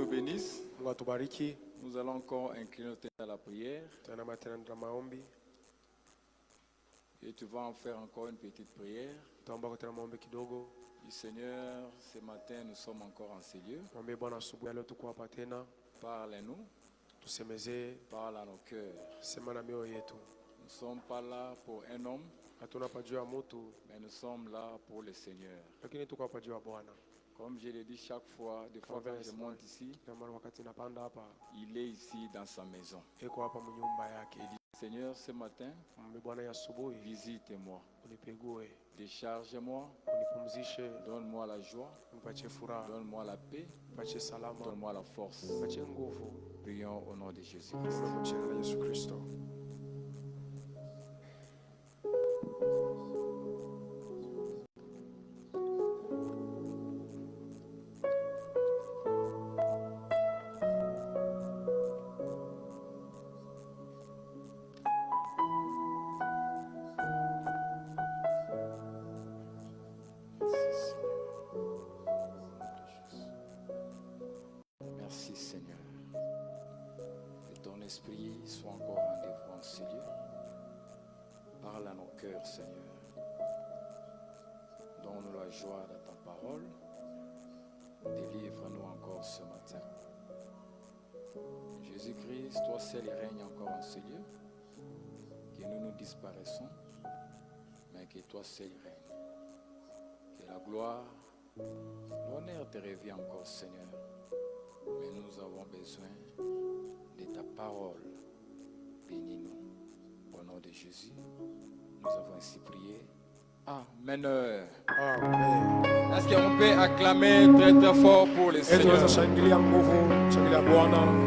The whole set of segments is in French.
nous bénisse. Mungu atubariki. Nous allons encore incliner notre tête à la prière. Tunainama tena na maombi. Et tu vas en faire encore une petite prière. Tutaomba tena maombi kidogo. Du Seigneur, ce matin, nous sommes encore en ces lieux. Mwambie Bwana asubuhi leo tuko hapa tena. Parle-nous. Tusemezee. Parle à nos cœurs. Sema na mioyo yetu. Nous ne sommes pas là pour un homme, Hatuna hapa juu ya mtu, mais nous sommes là pour le Seigneur. lakini tuko hapa juu ya Bwana. Comme je l'ai dit chaque fois, des fois quand je monte ici, Kama wakati napanda hapa, il est ici dans sa maison. eko hapa mnyumba yake. Il dit, Seigneur, ce matin, Mwambie Bwana ya asubuhi, visite-moi, unipigue, décharge-moi, unipumzishe, donne-moi la joie, unipatie furaha, donne-moi la paix, unipatie salama, donne-moi la force. unipatie nguvu. Prions au nom de Jésus-Christ. Kwa jina la Yesu Kristo. Merci Seigneur. Que ton esprit soit encore rendez-vous en ces lieux. Parle à nos cœurs, Seigneur. Donne-nous la joie de ta parole. Délivre-nous encore ce matin. Jésus-Christ, toi seul règne encore en ces lieux. Que nous disparaissons, mais que toi seul règne. Que la gloire, l'honneur te revient encore, Seigneur. Mais nous avons besoin de ta parole. Bénis-nous. Au nom de Jésus, nous avons ainsi prié. Amen. Amen. Est-ce qu'on peut acclamer très très fort pour le Seigneur? Tunaweza shangilia nguvu, shangilia Bwana.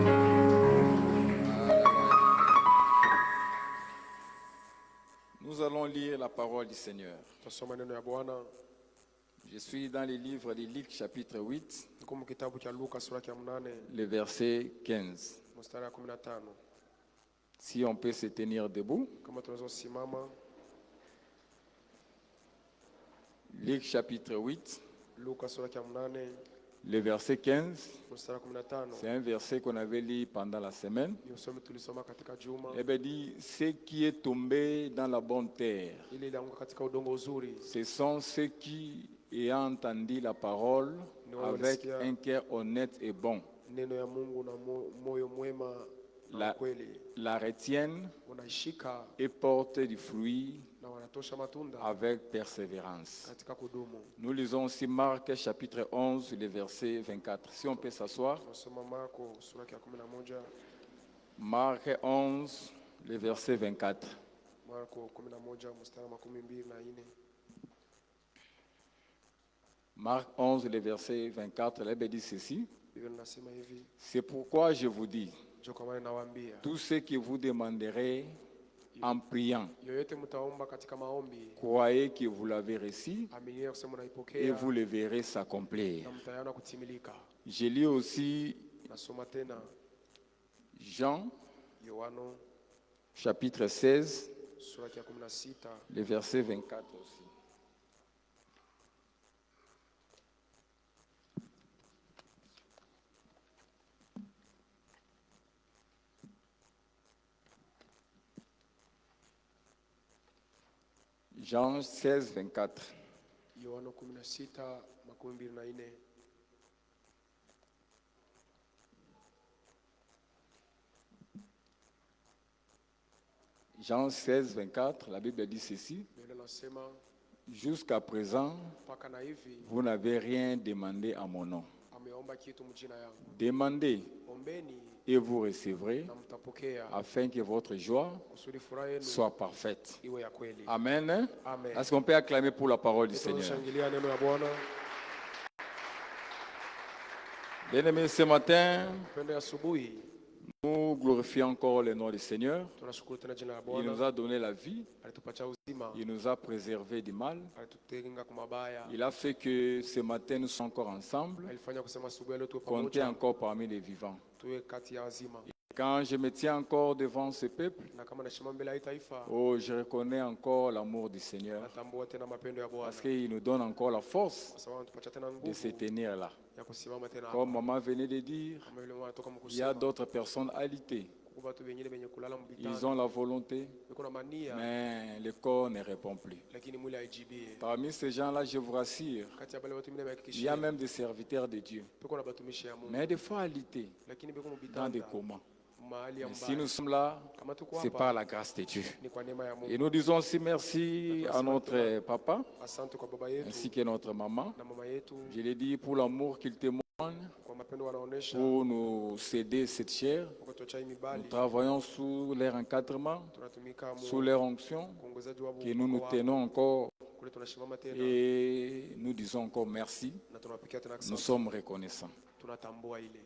Nous allons lire la parole du Seigneur. Tutasoma neno ya Bwana. Je suis dans le livre de Luc chapitre 8, Niko kitabu cha Luka sura ya 8, le verset 15. mstari wa 15. Si on peut se tenir debout. Kama tunaweza simama. Luc chapitre 8, Luka sura ya 8, le verset 15. mstari wa 15. C'est un verset qu'on avait lu pendant la semaine. Ni usome tulisoma katika juma. Il veut dire, ce qui est tombé dans la bonne terre, Ile ilianguka katika udongo uzuri. ce sont ceux qui ayant entendu la parole avec un cœur honnête et bon, Neno ya Mungu na moyo mwema na kweli. la retiennent Unaishika et portent du fruit na wanatosha matunda avec persévérance. katika kudumu. Nous lisons aussi Marc chapitre 11, le verset 24. Si on peut s'asseoir. Tunasoma Marko sura ya 11. Marc 11, le verset 24. Marko 11 mstari wa 24. Marc 11, le verset 24, la Bible dit ceci. Biblia inasema hivi, C'est pourquoi je vous dis, ndio kwa maana nawaambia, tout ce que vous demanderez en priant, yoyote mtaomba katika maombi, croyez que vous l'avez reçu aminia kusema et naipokea vous le verrez s'accomplir. na mtayaona kutimilika. Je lis aussi Nasoma tena Jean Yohano chapitre 16, sura ya 16, le verset 24 aussi. Jean 16, 24. Yohano 16, 24. Jean 16, 24, la Bible dit ceci. Biblia inasema Jusqu'à présent, mpaka na hivi vous n'avez rien demandé à mon nom. ameomba kitu mjina yangu. Demandez Ombeni et vous recevrez, na mtapokea, afin que votre joie kusudi furaha yenu soit parfaite. iwe ya kweli. Amen. Amen. Est-ce qu'on peut acclamer pour la parole du Seigneur? Tunashangilia neno ya Bwana. Bien-aimés, ce matin, Pende asubuhi nous glorifions encore le nom du Seigneur. tunashukuru tena jina la Il nous Bwana. a donné la vie, Alitupatia uzima, il nous a préservé du mal. alitutenga kwa mabaya. Il a fait que ce matin nous sommes encore ensemble, Alifanya kusema asubuhi leo tuwe compter pamoja, encore parmi les vivants. tuwe kati ya wazima. quand je me tiens encore devant ce peuple, na kama nasimama mbele ya hii taifa, oh, je reconnais encore l'amour du Seigneur natambua tena mapendo ya Bwana, parce qu'il nous donne encore la force kwa sababu anatupatia tena de se nguvu tenir là. ya kusimama tena Comme hapa. maman venait de dire, Kama vile mwana toka il y a mkusema, d'autres personnes alitées. kuko watu wengine wenye kulala Ils mbitani, ont la volonté, wako na mania, mais le corps ne répond plus. lakini mwili haijibie. Parmi ces gens-là, je vous rassure, Kati ya wale watu mimi il y a nimehakikishia, même des serviteurs de Dieu, peko na batumishi ya Mungu, mais des fois alités lakini beko dans mbitani des communs. mahali ya Mais si mbaya. nous sommes là, Kama tuko c'est hapa par la grâce de Dieu. ni kwa neema ya Mungu. Et nous disons aussi merci à notre papa Asante kwa baba yetu ainsi que notre maman. na mama yetu Je l'ai dit pour l'amour qu'ils témoignent, kwa mapendo wanaonesha pour nous céder cette chair. kwa kutuachia Nous mibali. travaillons sous leur encadrement, Tunatumika sous leur onction, kuongozaji wao que nous nous tenons encore kule, tunashimama tena et nous disons encore merci. na tunapikia tena Nous asante, sommes reconnaissants. tunatambua ile.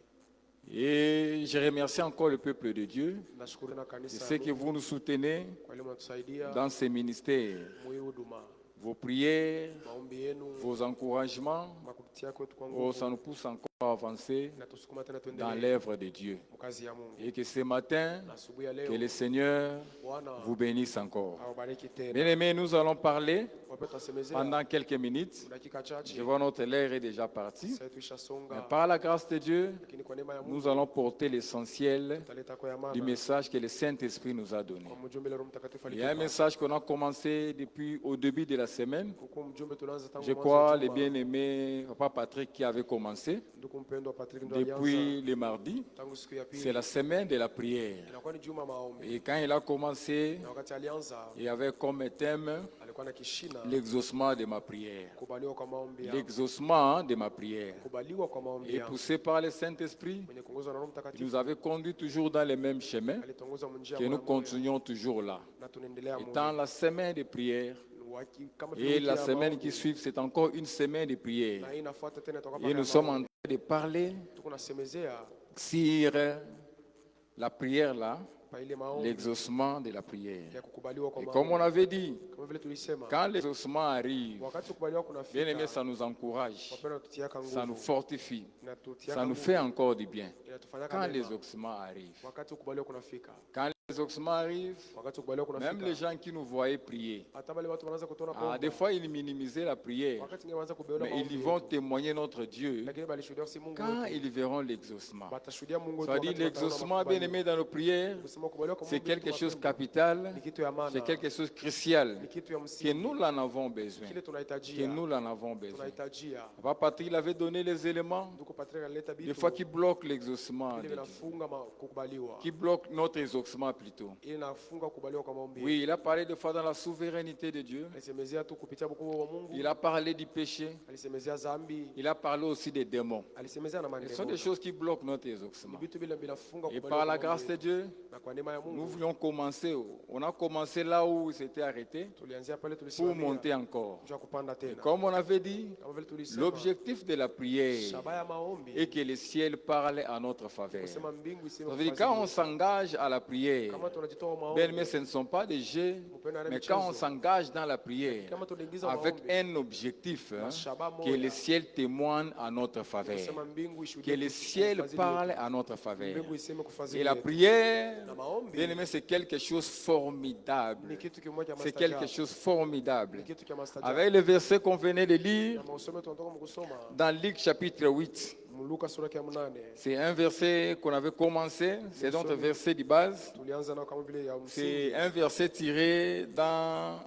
Et je remercie encore le peuple de Dieu. Nashukuru na Je kanisa sais que vous nous soutenez kwa ile mnatusaidia dans ces ministères. mwe huduma, Vos prières, maombi yenu, vos encouragements, makupitia kwetu kwa oh, ça nguvu nous pousse encore à avancer na tusukuma tena dans tuendelee l'œuvre de Dieu. mkazi ya Mungu. Et que ce matin, Na asubuhi ya que leo le Seigneur Bwana vous bénisse encore. awabariki tena. Bien-aimés, nous allons parler Wapenda tusemezea pendant quelques minutes. dakika chache, Je vois notre l'air est déjà parti. sasa tuisha Mais songa, par la grâce de Dieu, lakini kwa neema ya Mungu nous allons porter l'essentiel tutaleta kwa du yamana message que le Saint-Esprit nous a donné. kwa mjumbe leo mtakatifu Il y a un alitupa. message qu'on a commencé depuis au début de la semaine. Kuko mjumbe tunaanza tangu Je mwanzo crois wa le juma. bien-aimé Papa Patrick qui avait commencé Ndugu mpendwa Patrick ndo alianza depuis le mardi. tangu siku ya C'est pili, la semaine de la prière. inakuwa ni juma maombi, Et quand il a commencé, na wakati alianza il y avait comme thème alikuwa na kishina l'exaucement de ma prière. kubaliwa kwa maombi yangu, L'exaucement de ma prière. kubaliwa kwa maombi Et yangu, poussé par le Saint-Esprit, mwenye kuongozwa na Roho il Mtakatifu nous avait conduits toujours dans les mêmes chemins, alitongoza njia que nous moja, continuons toujours là. na tunaendelea Étant la semaine de prière, kama et la tunafikia semaine maombi, qui suit, c'est encore une semaine de prière. na hii inafuata tena toka Et pale nous ya sommes en maombi. train de parler Tuko nasemezea sur la prière là, pa ile maombi l'exaucement de la prière. ya kukubaliwa kwa Et comme on maombi, avait dit, kama vile tulisema, quand l'exaucement arrive, wakati kukubaliwa bien aimé, kunafika, ça nous encourage, wapenda tutiaka ça nous nguvu, fortifie, inatutiaka ça nous nguvu, fait encore du bien. inatufanya Quand kama l'exaucement arrive, wakati kukubaliwa kunafika, quand l'exaucement arrive, wakati kukubaliwa même les kunafika, gens qui nous voyaient prier, hata wale watu wanaanza kutuona des fois ils minimisaient la prière, wakati ngine wanaanza kubeona mais ils maombi vont yetu, témoigner notre Dieu lakini balishuhudia si Mungu quand wetu, ils verront l'exaucement. batashuhudia Mungu Ça wetu dit, wakati wataona l'exaucement, bien makubaliwa. aimé, dans nos prières, Kusema kukubaliwa kwa c'est Mungu wetu quelque chose de mapendo, capital, ni kitu ya maana, c'est quelque chose de crucial, ni kitu ya que msingi, nous en avons besoin, kile que tunahitajia, nous en avons besoin. tunahitajia. Papa Patrick il avait donné les éléments, Ndugu Patrick alileta des vitu fois qui bloquent l'exaucement, ile de Dieu, vinafunga kukubaliwa, qui bloquent notre exaucement plutôt. ile inafunga kukubaliwa kwa maombi. Oui, il a parlé des fois dans la souveraineté de Dieu, Alisemezea tu kupitia ukubwa wa Mungu, il a parlé du péché, alisemezea dhambi, il a parlé aussi des démons. alisemezea na Ce sont maneno. des choses qui bloquent notre exaucement. Vitu vile vinafunga Et kukubaliwa par la kwa grâce de maombi. Dieu, Na kwa neema ya nous Mungu voulions commencer, on a commencé là où il s'était arrêté tulianzia pale pour tulisimamia monter encore. juu ya kupanda Et tena. comme on avait dit, Kama vile tulisema, l'objectif de la prière shabaha ya maombi est que le ciel parle à notre faveur. kusema mbingu iseme Ça veut dire kufadhili. quand on s'engage à la prière, Kama tunajitoa bien, maombi, mais ce ne sont pas des jeux, mpenda na mais quand on michezo, s'engage dans la prière kama tunaingiza avec maombi, un objectif, na shabaha que moja, le ciel témoigne à notre faveur, kusema mbingu que ishuhudie le ciel kufadhili parle wetu. à notre faveur. Mbingu iseme kufadhili Et la wetu. prière, Na maombi bien aimé, c'est quelque chose ni formidable. kitu kimoja C'est quelque mastajabu. chose formidable. Ni kitu kia mastajabu. Avec le verset qu'on venait de lire Na mausome tunatoka mkusoma dans Luc chapitre 8, Luka sura ya 8. c'est un verset qu'on avait commencé, c'est notre verset de base. Tulianza nao kama vile ya C'est msingi un verset tiré dans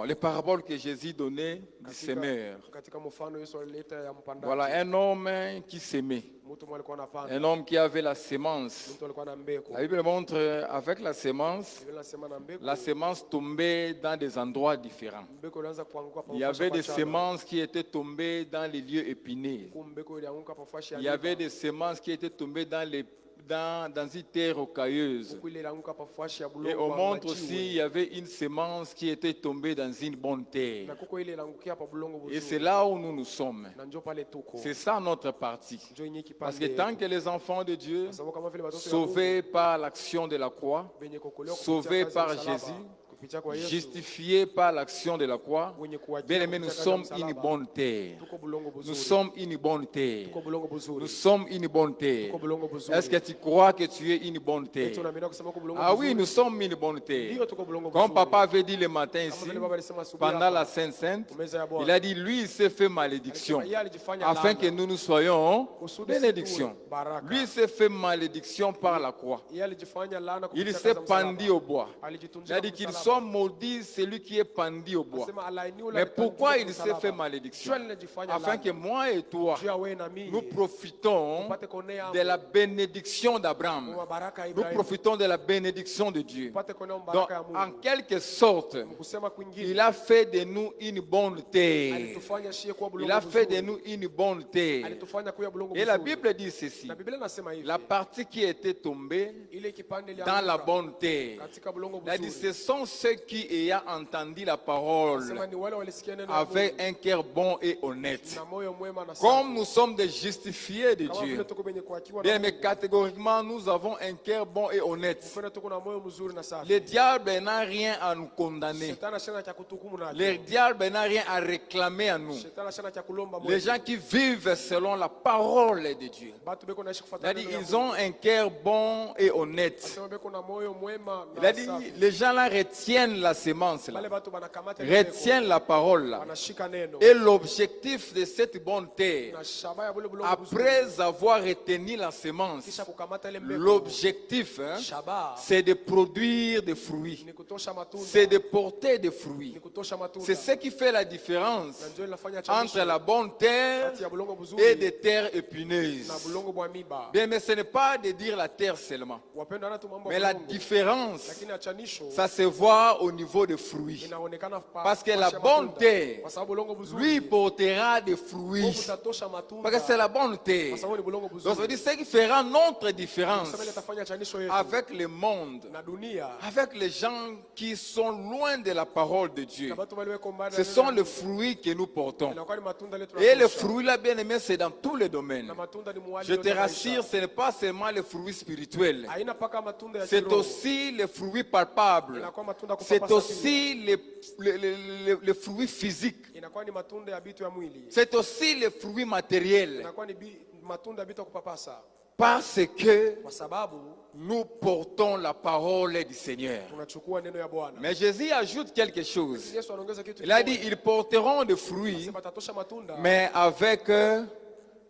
les paraboles que Jésus donnait du semeur. katika mfano Yesu alileta ya mpandaji. Voilà, un homme qui s'aimait, Mtu mmoja alikuwa anapanda, un homme qui avait la sémence. mtu alikuwa na mbegu. La Bible montre avec la sémence, Biblia inasema na mbegu, la sémence tombait dans des endroits différents. mbegu ilianza kuanguka pa Il y avait des semences qui étaient tombées dans les lieux épineux. mbegu ilianguka pa fashi ya Il y avait miba. des semences qui étaient tombées dans une terre rocailleuse. Mbegu ile ilianguka pa fashi ya Et bulongo on wa montre majiwe. aussi il y avait une semence qui était tombée dans une bonne Na terre. kuko ile iliangukia pa bulongo Et buzuri. c'est là où nous nous sommes. Na njoo pale tuko. C'est ça notre partie. Njoo yenye kipande. Parce que tant que les enfants de Dieu, Sababu kama vile watoto wa sauvés par l'action de la croix, Mungu, benye kuokolewa kupitia sauvés kazi ya par msalaba, Jésus, kupitia kupitia kwa Yesu justifiés par l'action de la croix, wenye kuachia bien aimés, nous kupitia sommes kazi ya une msalaba. bonne terre. Tuko bulongo Nous buzuri. sommes une bonne terre. Tuko bulongo buzuri. Nous sommes une bonne terre. Tuko bulongo buzuri. Est-ce que tu crois que tu es une bonne Eti terre? unaamini kusema uko bulongo Ah buzuri? oui, nous sommes une bonne terre. Ndio tuko bulongo Comme buzuri. papa avait dit le matin Kama ici, vile baba alisema asubuhi pendant hapa, la Sainte Sainte, meza ya Bwana. il a dit, lui, il s'est fait malédiction, Yeye alijifanya afin laana. que nous soyons Kusudi bénédiction. situwe baraka. Lui, il s'est fait malédiction par la croix. Yeye alijifanya laana Il kupitia s'est kazi ya msalaba. pendu au bois. Il Alijitundika a dit qu'il msalaba. soit maudit celui qui est pendu au bois. Anasema alainiwe Mais yule pourquoi alijitundika il s'est msalaba. fait malédiction? Jua linajifanya Afin laana. que moi et toi, Jua wewe na mimi nous profitons tupate kuonea de la bénédiction d'Abraham. kwa baraka ya Nous Ibrahimu. profitons de la bénédiction de Dieu. Tupate kuonea Donc, baraka ya en Mungu. quelque sorte, Kusema kwingine il a fait de nous une bonne terre. alitufanya shie kuwa Il bulongo a fait de buzuri. nous une bonne terre. Alitufanya kuwa bulongo Et la buzuri. Bible dit ceci. Na Biblia inasema hivi. La partie qui était tombée Ile kipande dans la bonne terre. katika bulongo Il a dit, buzuri. ce sont ceux qui ayant entendu la parole Anasema ni wale walisikia neno la avec Mungu un cœur bon et honnête. na moyo mwema na safi. Comme nous sommes des justifiés de Kama vile Dieu. tuko kwenye kuakiwa na Bien, mais Mungu. catégoriquement, nous avons un cœur bon et honnête. Kufanya tuko na moyo mzuri na safi. Le diable n'a rien à nous condamner. Shetani ashana cha kutukumu nacho. Le diable n'a rien à réclamer à nous. Shetani ashana cha kulomba Les gens qui vivent selon la parole de Dieu. Batu beko naishi Il kufuata a dit, neno ya ils Mungu. ont un cœur bon et honnête. Anasema beko na moyo mwema Il na a dit, safi. les gens là retiennent la semence là, Wale batu banakamata ile retiennent la parole là. wanashika neno. Et l'objectif de cette bonne terre, Na shaba ya bule bulongo buzuri. après avoir retenu la semence, Kisha kukamata ile mbegu. l'objectif, Shaba c'est de produire des fruits. ni kutosha matunda. C'est de porter des fruits. Ni kutosha matunda. C'est ce qui fait la différence Na ndio inafanya entre la bonne terre kati ya bulongo buzuri et des terres na épineuses. bulongo bwa miba. Bien, mais ce n'est pas de dire la terre seulement. Wapendwa na tu mambo Mais ya la bulongo. différence, Lakini achanisho ça se voit au niveau des fruits. inaonekana Parce que kwa la shamba bonne matunda. terre, Kwa sababu bulongo buzuri lui portera des Mungu fruits. utatosha matunda. Parce que c'est la bonne terre. Kwa sababu ni bulongo Donc, ça veut buzuri. dire ce qui fera notre différence Sasa ile tafanya achanisho yetu avec le monde, na dunia. avec les gens qui sont loin de la parole de Dieu. Na batu bali weko mbali Ce na sont neno les fruits que nous portons. inakuwa ni matunda ile Et les tunatosha. fruits, là, bien aimé, c'est dans tous les domaines. Na matunda ni muwali Je yote te ya maisha. rassure, ce n'est pas seulement les fruits spirituels. Haina paka matunda ya C'est kiroho. aussi les fruits palpables. Inakuwa matunda C'est kupapasa aussi les fruits physiques. pili. Inakuwa ni matunda ya bitu ya mwili. C'est aussi les fruits matériels. Inakuwa ni matunda ya bitu ya kupapasa. Parce que Kwa sababu nous portons la parole du Seigneur. tunachukua neno ya Bwana. Mais Jésus ajoute quelque chose. Yesu anaongeza kitu Il a dit, kimoja. ils porteront des fruits, Sema tatosha matunda mais avec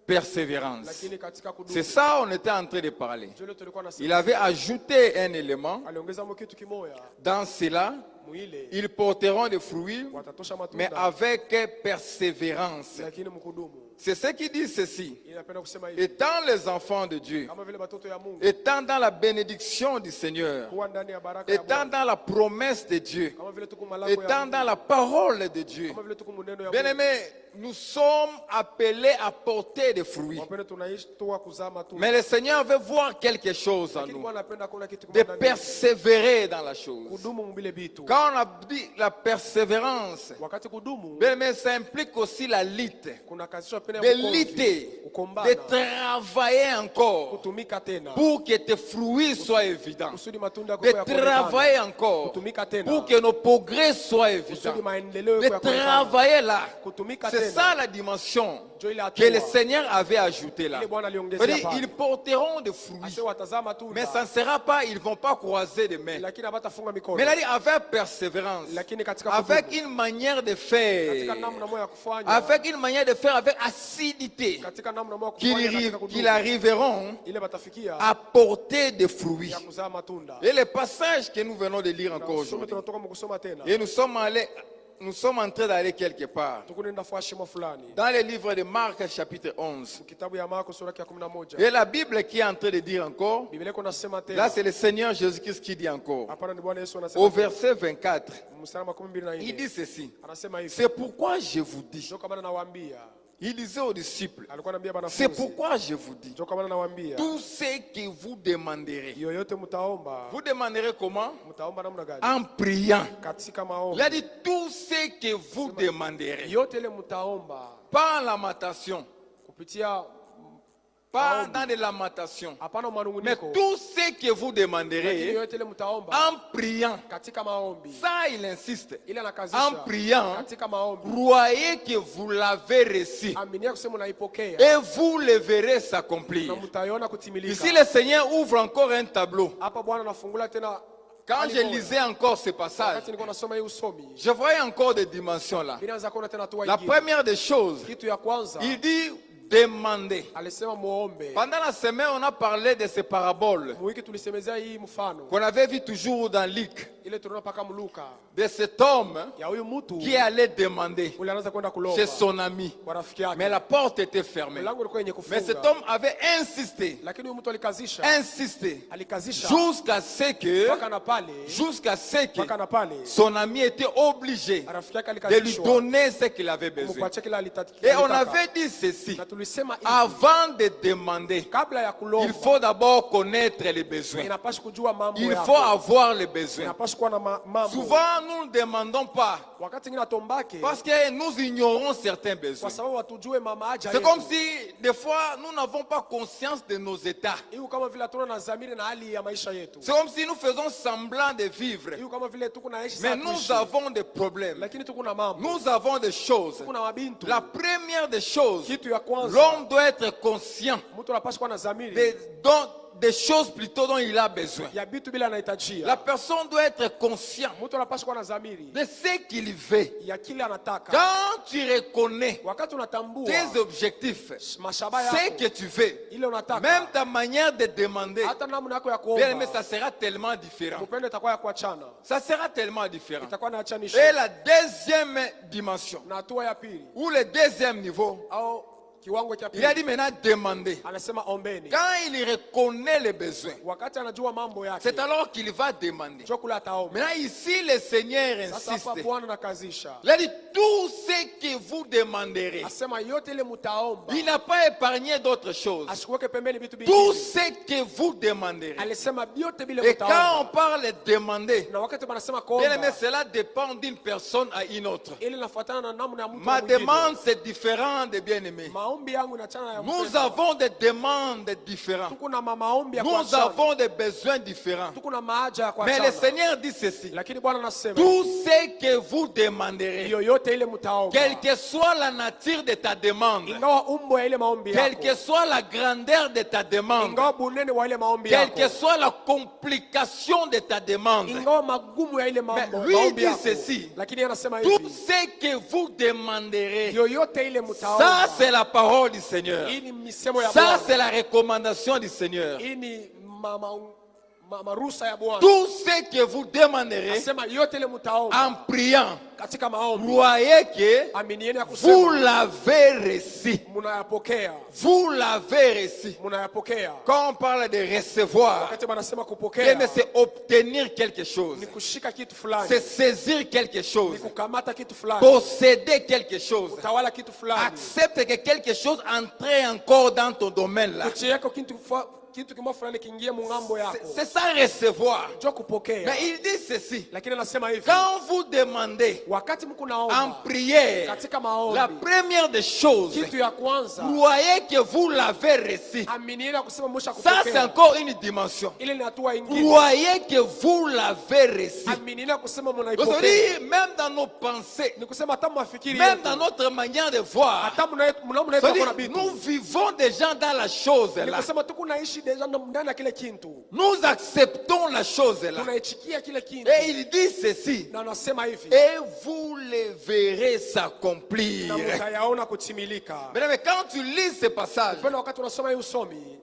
persévérance. lakini katika kudumu. C'est ça on était en train de parler. Ndio ile tulikuwa Il nasema. avait ajouté un élément. Aliongeza mo kitu kimoja. Dans cela, Muile ils porteront des fruits, watatosha mais matunda avec persévérance. lakini mkudumu. C'est ce qui dit ceci. Inapenda kusema hivi. Étant les enfants de Dieu, Kama vile watoto ya Mungu étant dans la bénédiction du Seigneur, kuwa ndani ya baraka ya étant Bwana. dans la promesse de Dieu, Kama vile tuko malako ya étant Mungu. dans la parole de Dieu, Kama vile tuko muneno ya bien Mungu. aimé, nous sommes appelés à porter des fruits. Wapende tunaishi toa kuzaa matunda. Mais le Seigneur veut voir quelque chose en Lakini nous, Bwana anapenda kuona kitu de kimoja ndani yetu. persévérer dans la chose. Kudumu mbile bitu. Quand on a dit la persévérance, Wakati kudumu bien aimé, ça implique aussi la lutte. kuna kazi pena De lutter, de travailler encore kutumika tena. pour que tes fruits soient évidents. Kusudi matunda yako De yaonekane. travailler encore Kutumika tena. pour que nos progrès soient évidents. Kusudi maendeleo De yako yaonekane. travailler là. Kutumika C'est tena. ça la dimension Ndio ile que le hatua. Seigneur avait ajoutée là. Ile Bwana aliongezea C'est-à-dire, pale. ils porteront des fruits. Ase watazaa matunda. Mais ça ne sera pas, ils ne vont pas croiser les mains. Lakini habatafunga mikono. Mais là, avec persévérance, Lakini katika avec kudumu. une manière de Katika faire, namna moja ya kufanya. avec une manière de faire avec acidité, Katika namna moja ya qu'ils kufanya katika kudumu. qu'ils arriveront Ile batafikia à porter des fruits. ya kuzaa matunda. Et le passage que nous venons de lire encore Tusome aujourd'hui, tunatoka mkusoma tena. et nous sommes en train d'aller quelque part. Tukunenda fua shimo fulani. Dans le livre de Marc, chapitre 11. Kitabu ya Marko sura ya 11. Et la Bible qui est en train de dire encore, Biblia iko nasema tena. là c'est le Seigneur Jésus-Christ qui dit encore, Hapana ni Bwana Yesu anasema. au verset 24, Mstari wa 24. il dit ceci, Anasema hivi. c'est pourquoi je vous dis, Ndio kama nawaambia. il disait aux disciples, Alikuwa anambia banafunzi. c'est pourquoi je vous dis, Ndio kama nawaambia. tout ce que vous demanderez, Yoyote mtaomba. vous demanderez comment? Mtaomba namna gani? En priant. Katika Il maombi. a dit tout ce que vous demanderez, Yote ile mtaomba par lamentation, kupitia pas dans des lamentations, hapana mais manunguniko, tout ce que vous lakini demanderez yote ile mtaomba en priant. katika maombi. Ça, il insiste. Ile En anakazisha priant, katika maombi, croyez que vous l'avez reçu aminia kusema unaipokea et vous le verrez na s'accomplir. mtaiona kutimilika. Ici, le Seigneur ouvre encore un tableau. Hapa Bwana anafungula tena. Quand je lisais encore ce passage, Wakati nilikuwa nasoma hii usomi, je voyais encore des dimensions là. ninaanza kuona tena hatua La ingine. première des choses, Kitu ya kwanza il dit demander. alisema muombe. Pendant la semaine, on a parlé de ces paraboles Mwiki tulisemezea hii mfano qu'on avait vu toujours dans Luc, ile tunaona paka Mluka de cet homme ya huyu mtu qui allait demander ule anaanza kwenda kulomba chez son ami. kwa rafiki yake, Mais la porte était fermée. mlango ulikuwa yenye Mais cet kufunga, homme avait insisté, lakini huyu mtu alikazisha jusqu'à ce que, mpaka na pale mpaka na pale son ami était obligé rafiki yake de lui alikazishwa donner ce qu'il avait besoin. kumkuachia kile Et on alitaka. avait dit ceci, Na tulisema hivi, avant de demander, kabla ya il kulomba faut d'abord connaître les besoins. inapaswa kujua mambo Il yako, faut avoir les besoins. inapaswa kuwa na mambo. Souvent, nous ne demandons pas Wakati ngine atombake parce que nous ignorons certains besoins. kwa sababu watujue mama haja C'est yetu. comme si, des fois, nous n'avons pas conscience de nos états. Hiyo kama vile hatuna na dhamiri na hali ya maisha yetu. C'est comme si nous faisons semblant de vivre. Hiyo kama vile tuko naishi Mais sana nous tuishi. avons des problèmes. Lakini tuko na mambo. Nous avons des choses. Tuko na mabintu. La première des choses, Kitu ya kwanza, l'homme doit être conscient mtu anapaswa kuwa na dhamiri des choses plutôt dont il a besoin. ya vitu bila anahitajia. La personne doit être conscient Mtu anapaswa kuwa na dhamiri de ce qu'il veut. ya kile anataka. Quand tu reconnais Wakati unatambua tes objectifs, mashaba ce yako que tu veux, ile unataka, même ta manière de demander, hata namna yako ya bien aimé, kuomba, ça sera tellement différent. upendo itakuwa ya kuachana, Ça sera tellement différent. itakuwa na Et achanisha. la deuxième dimension, Na hatua ya pili ou le deuxième niveau, au kiwango cha il a pili dit maintenant demander. anasema ombeni. Quand il reconnaît les besoins, Wakati anajua mambo yake, c'est alors qu'il va demander. njoo kule ataomba. Maintenant ici, le Seigneur Sasa hapa insiste. Bwana nakazisha, Il a dit tout ce que vous demanderez. asema yote ile mtaomba, Il n'a pas épargné d'autres choses. asikuweke pembeni vitu Tout vingine. ce que vous demanderez. Alisema vyote vile Et quand on mtaomba. parle de demander, Na wakati wanasema bien aimé, kuomba, cela dépend d'une personne à une autre. ile inafuatana na namna ya mtu Ma mwingine. demande, c'est différent de bien aimé. Maombi yangu inachana ya Nous mpendwa. avons des demandes différentes. Tuko na maombi ya Nous kuachana. avons des besoins différents. Tuko na maaja ya Mais le kuachana. Seigneur dit ceci. Lakini Bwana anasema Tout ce que vous demanderez, yoyote ile mtaomba, quelle que soit la nature de ta demande, ingawa umbo ya ile maombi quelle yako, que soit la grandeur de ta demande, ingawa bunene wa ile maombi quelle que yako, soit la complication de ta demande, ingawa magumu ya ile Mais mambo lui maombi dit yako, ceci. lakini anasema tout hivi, ce que vous demanderez, yoyote ile ça mtaomba, c'est la parole du Seigneur. hii ni misemo ya Ça Bwana, c'est la recommandation du Seigneur. hii ni maruhusa ya Bwana. Tout ce que vous demanderez Anasema yote ile mtaomba en priant, katika maombi, croyez que aminieni ya vous kusema l'avez reçu. mnayapokea, Vous l'avez reçu. mnayapokea. Quand on parle de recevoir, Wakati wanasema bien, kupokea mais c'est obtenir quelque chose, ni kushika kitu fulani, c'est saisir quelque ni chose, kukamata kitu fulani, posséder quelque chose. utawala kitu fulani, Accepte que quelque chose entre encore dans ton domaine là. kuchieko kitu kimoja fulani kiingie mungambo yako, C'est ça recevoir. njoo kupokea. Mais il dit ceci. Lakini anasema hivi, Quand vous demandez wakati mko en naomba prière, katika maombi, la première des choses, kitu ya kwanza croyez que vous l'avez reçu. aminieni ya kusema mwisha Ça, c'est kupokea. encore une dimension. Ile ni hatua ingine, Croyez que vous l'avez reçu. aminieni ya kusema Aujourd'hui, mnaipokea. même dans nos pensées, Ni kusema hata mafikiri même yetu, dans notre manière de voir, hata mnaona c'est-à-dire, kuna vitu, nous vivons déjà dans la chose ni là. kusema tuko naishi deja ndani ya kile kintu, Nous acceptons la chose là. tunaichikia kile kintu, Et il dit ceci. na anasema hivi, Et vous le verrez s'accomplir. na mtayaona kutimilika. Mais quand tu lis ce passage, Pendo wakati unasoma hii usomi,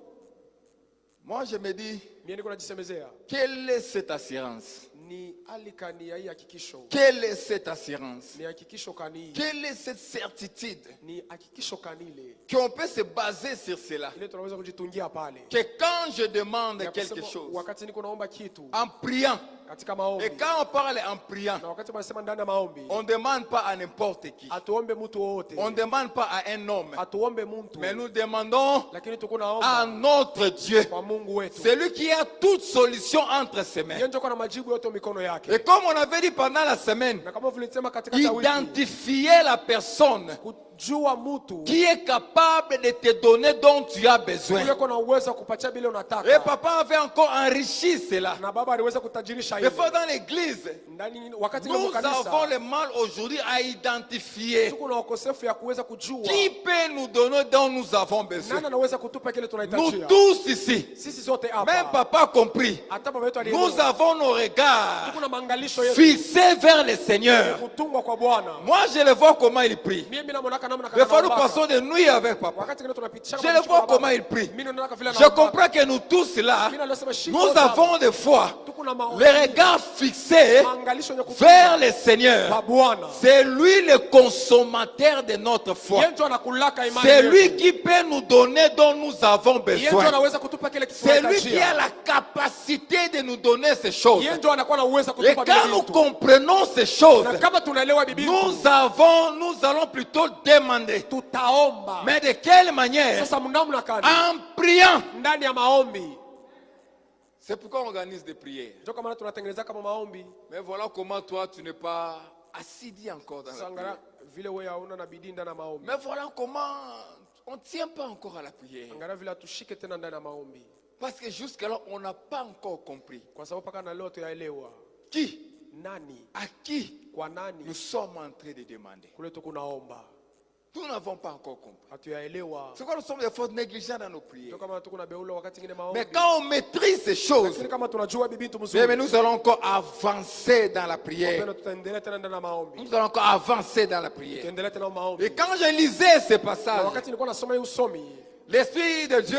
moi je me dis, mimi niko najisemezea quelle est cette assurance? ni alikani ya hii hakikisho, Quelle est cette assurance? ni hakikisho kani, Quelle est cette certitude ni hakikisho kanile qu'on peut se baser sur cela? ile tunaweza kujitungia pale, Que quand je demande ya quelque kusema, chose, wakati niko naomba kitu en priant, katika maombi, et quand on parle en priant, na wakati wanasema ndani ya maombi, on ne demande pas à n'importe qui. atuombe mtu wote, On ne demande pas à un homme. atuombe mtu, Mais nous demandons lakini tuko à naomba notre Dieu, kwa Mungu wetu, celui qui a toute solution entre ses mains. yeye ndio kuna majibu yote mikono yake. Et comme on avait dit pendant la semaine, Na kama vile nilisema katika wiki, identifier la personne jua mtu qui est capable de te donner dont tu as besoin. yule kuna uwezo kupatia bila Et unataka. papa avait encore enrichi cela. Na baba aliweza kutajirisha Des hivi. fois dans l'église, Ndani wakati nous ni kanisa. avons le mal aujourd'hui à identifier Tuko na ukosefu ya kuweza kujua. qui peut nous donner dont nous avons besoin. Nani anaweza kutupa kile Nous tunahitajia? tous ici, Sisi zote même hapa. papa a compris, Hata baba yetu nous alielewa. avons nos regards Tuko na maangalisho yetu fixés vers le Seigneur. kutungwa kwa Bwana. Moi, je le vois comment il prie. Mimi namonaka namna Des fois, nous anaomba. passons des nuits avec papa. Wakati ngine tunapitisha Je le vois comment il prie. Mimi naona vile Je comprends que nous tous là, nous avons des fois les regards fixés maangalisho yenye vers le Seigneur. kwa Bwana. C'est lui le consommateur de notre foi. Yeye ndio anakulaka imani C'est yetu. lui qui peut nous donner dont nous avons Yeye ndio besoin. anaweza kutupa kile kitu C'est lui qui tunahitajia. a la capacité de nous donner ces choses. Yeye ndio anakuwa na uwezo Et kutupa quand vile nous vitu. comprenons ces choses, Na kama tunaelewa bibi nous allons plutôt demander. tutaomba. Mais de quelle manière? Sasa mnamna kani? En priant. Ndani ya maombi. C'est pourquoi on organise des prières. Ndio kama tunatengeneza kama maombi. Mais voilà comment toi tu n'es pas assidus encore dans la Sangara prière. vile wewe hauna na bidii ndani ya maombi. Mais voilà comment on ne tient pas encore à la prière. Angara vile tushike tena ndani ya maombi. Parce que jusqu'à-là, on n'a pas encore compris. Kwa sababu paka na leo tuyaelewa. Qui, Nani? à qui Kwa nani? nous sommes en train de demander. Kule tukunaomba. Nous n'avons pas encore compris. Hatuyaelewa. C'est pourquoi nous sommes des fois négligents dans nos prières. Ndio kama tuko na beula wakati ngine maombi. Mais quand on maîtrise ces choses, Lakini kama tunajua bibi tu bien, mais mzuri. nous allons encore avancer dans la prière. Tena tutaendelea tena ndani ya maombi. Nous allons encore avancer dans la prière. Tutaendelea tena maombi. Et quand je lisais ces Na passages, wakati nilikuwa nasoma hii usomi, l'Esprit de Dieu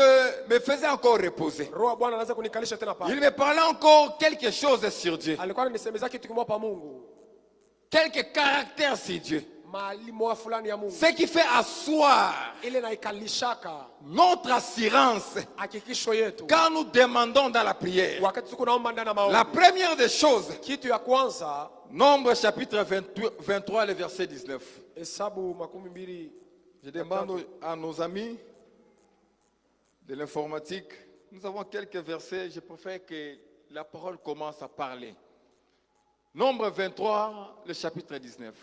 me faisait encore reposer. Roho Bwana anaanza kunikalisha tena Il pale. me parlait encore quelque chose sur Dieu. Alikuwa ananisemeza kitu kimoja pa Mungu. Quelques caractères sur Dieu. Malimo fulani ya Mungu. Ce qui fait asseoir Ile naikalishaka notre assurance hakikisho yetu. quand nous demandons dans la prière. Wakati tuko naomba ndani ya maombi. La première des choses, Kitu ya kwanza, Nombre chapitre 23, le verset 19. Hesabu 12. Je demande à nos amis de l'informatique, nous avons quelques versets, je préfère que la parole commence à parler. Nombre 23, le chapitre 19.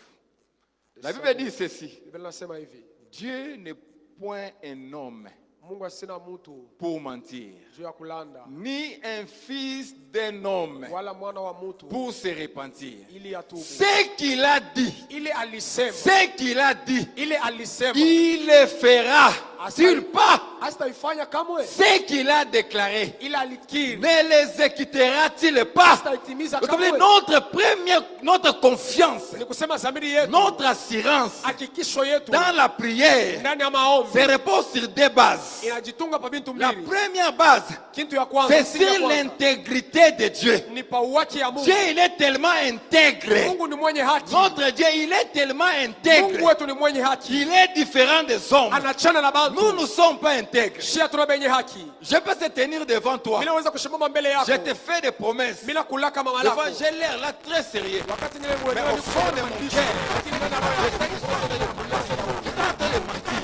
La Bible dit ceci: Biblia inasema hivi. Dieu n'est point un homme Mungu asina mtu pour mentir, juu ya kulanda, ni un fils d'un homme wala mwana wa mtu pour se repentir. ili atubu. Ce qu'il a dit, Ile alisema, ce qu'il a dit, ile alisema, il le fera. S'il pas, asitaifanya kamwe. ce qu'il a déclaré, Ile alikiri, ne l'exécutera-t-il pas? asitaitimiza Vous comprenez, kamwe. notre confiance, Ni kusema zamiri yetu, notre assurance hakikisho yetu dans la prière ndani ya maombi se repose sur deux bases. inajitunga pa bintu La mbili. première base, Kitu ya kwanza, c'est msingi ya sur kwanza, l'intégrité de Dieu. ni pa uwaki ya Mungu. Dieu, il est tellement intègre. Mungu ni mwenye haki. Notre Dieu, il est tellement Mungu intègre. wetu ni mwenye haki. Il est différent des hommes. Anachana na bantu. Nous ne sommes pas intègres. Shia tuna benye haki. Je peux te tenir devant toi. Mimi naweza kushimama mbele yako. Je te fais des promesses. Mimi nakulaka mama Des lako. fois, j'ai l'air là très sérieux. Wakati ngine Mais mwenyewe au ni fond de mon cœur, lakini ndani ya roho je yangu sais que je suis en train de mentir.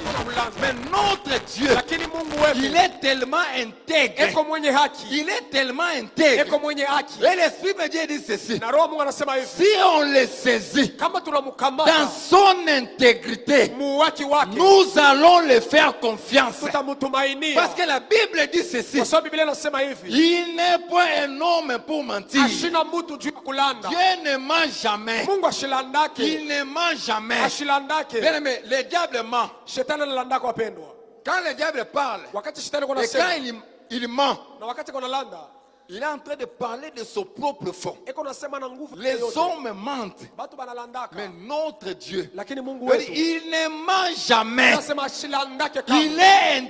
Mais notre Dieu, lakini Mungu wetu il est tellement intègre. eko mwenye haki. Il est tellement intègre. Eko mwenye haki. Et l'Esprit me dit ceci: Na roho Mungu anasema hivi. si on le saisit Kama dans tunamkamata son intégrité, muwaki wake, nous allons le faire confiance. tutamtumainia. Parce que la Bible dit ceci: Kwa sababu Biblia inasema hivi. il n'est point un homme pour mentir. Ashina mtu juu ya kulanda. Dieu ne ment jamais. Mungu ashilandake. Il ne ment jamais. Ashilandake. Bien aimé, le diable ment. Shetani analandaka wapendwa. Quand le diable parle, Wakati shetani kuna et sema quand il ment, na wakati kuna landa, il est en train de parler de son propre fond. eko nasema na nguvu Les yote. hommes mentent, Batu banalandaka. mais notre Dieu, Lakini Mungu wetu il ne ment jamais. anasema ashilandake kama. Il est Eko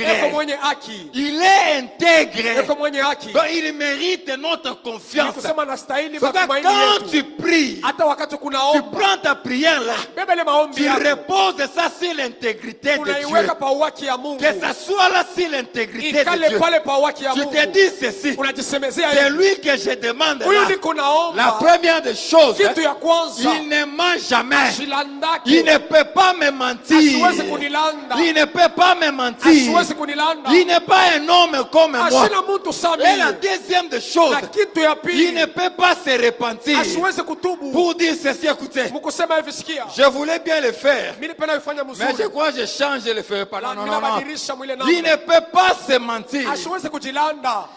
intègre. mwenye haki. Il est intègre. Eko mwenye haki. Donc il mérite notre Ni confiance. kusema anastahili C'est que matumaini quand yetu. tu pries, Hata wakati tu kunaomba, prends ta prière là, beba ile maombi tu yako. reposes ça sur l'intégrité de Unaiweka Dieu. pa uwaki ya Mungu. Que ça soit là sur l'intégrité de Ikale Dieu. pale pa uwaki ya Tu Mungu. te dis ceci: unajisemezea C'est hivi. lui que je demande Huyu là. ndiko La naomba. première des choses, Kitu ya kwanza. il ne ment jamais. Ashilandake. Il ne peut pas me mentir. Asiwezi kunilanda. Il ne peut pas me mentir. Asiwezi kunilanda. Il n'est pas un homme comme moi. Ashina mtu Et la sami. deuxième des choses, Na kitu ya il ne pili. peut pas se repentir. Asiwezi kutubu. Pour dire ceci, écoutez, Mkusema hivi sikia. je voulais bien le faire, Mimi nipenda kufanya mais mzuri. je crois que je change, je ne le ferai pas. Non, non, non, non. Ninabadilisha mwile Il namna. ne peut pas se mentir. Asiwezi kujilanda.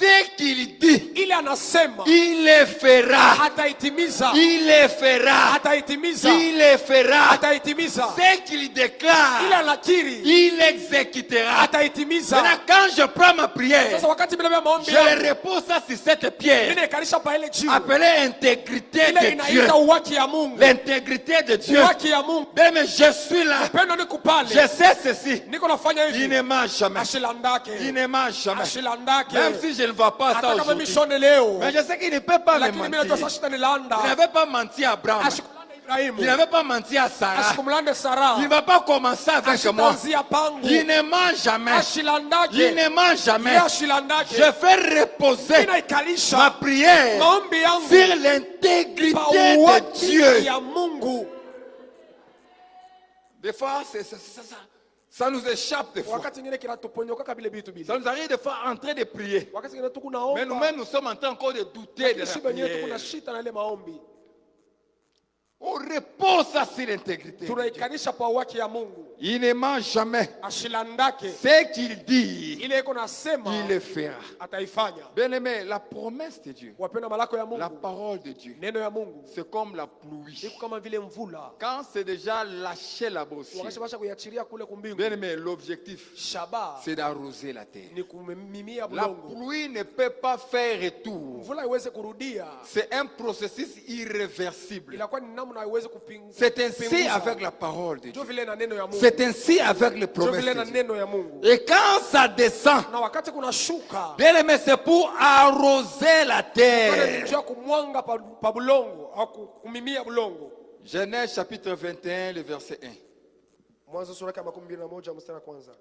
Ce qu'il dit, Ile anasema. il le fera. Ataitimiza. Il le fera. Ataitimiza. Il le fera. Ataitimiza. Ce qu'il déclare, Ile anakiri. il exécutera. Ataitimiza. Maintenant, quand je prends ma prière, Sasa wakati bila maombi je yangu. le repose ça sur cette pierre, Mimi nikarisha pa ile jiwe. appelée intégrité Ile de Dieu. inaita uwaki ya Mungu. L'intégrité de Dieu. Uwaki ya Mungu. Bien, mais je suis là. Pendo niko pale. Je sais ceci. Niko nafanya Il hivi. ne ment jamais. Ashilandake. Il ne ment jamais. Ashilandake. Même si je ne vois pas ça Hata kama aujourd'hui. mishone leo. Mais je sais qu'il ne peut pas me Lakini mimi najua mentir. sasa shitanilanda. Il n'avait pas menti à Abraham. Ashikumlanda Ibrahimu. Il n'avait pas menti à Sarah. Ashikumlanda Sara. Il ne va pas commencer avec moi. Ashitanzia pangu. Il ne ment jamais. Ashilandake. Il ne ment jamais. Yeye ashilandake. Je fais reposer Inaikalisha ma prière maombi yangu sur l'intégrité pa de uwaki Dieu. ya Mungu. Des fois, ça nous échappe des fois. Wakati ngine kinatuponyoka kabile vitu bile. Ça nous arrive des fois en train de prier. Wakati ngine tuko Mais naomba. nous-mêmes, nous sommes en train encore de douter de la Sisi wenyewe tuko na prière. shita na ile maombi. On repose ça sur l'intégrité. Tunaikanisha pa uwaki ya Mungu. Il ne ment jamais. Ashilandake. Ce qu'il dit, Ile iko nasema il le fera. ataifanya. Bien-aimé, la promesse de Dieu, Wapenda malako ya la Mungu. parole de Dieu, Neno ya Mungu. c'est comme la pluie. Iko kama vile mvula. Quand c'est déjà lâché là-bas au ciel, Wakati basha kuyachiria kule kumbingu. bien-aimé, l'objectif, Shaba c'est d'arroser la terre. ni kumimia La bulongo. pluie ne peut pas faire retour. Mvula iweze kurudia. C'est un processus irréversible. Inakuwa ni namna iweze kupinga. C'est ainsi avec la parole de Dieu. Ndio vile na neno ya Mungu. C'est ainsi avec les Ndio promesses vile na de Dieu. neno ya Mungu. Et quand ça descend, Na wakati kuna shuka. bien-aimé, c'est pour arroser la terre. Ndio kumwanga pa bulongo au kumimia bulongo. Genèse chapitre 21, le verset 1. Mwanzo sura ya 21 mstari wa kwanza.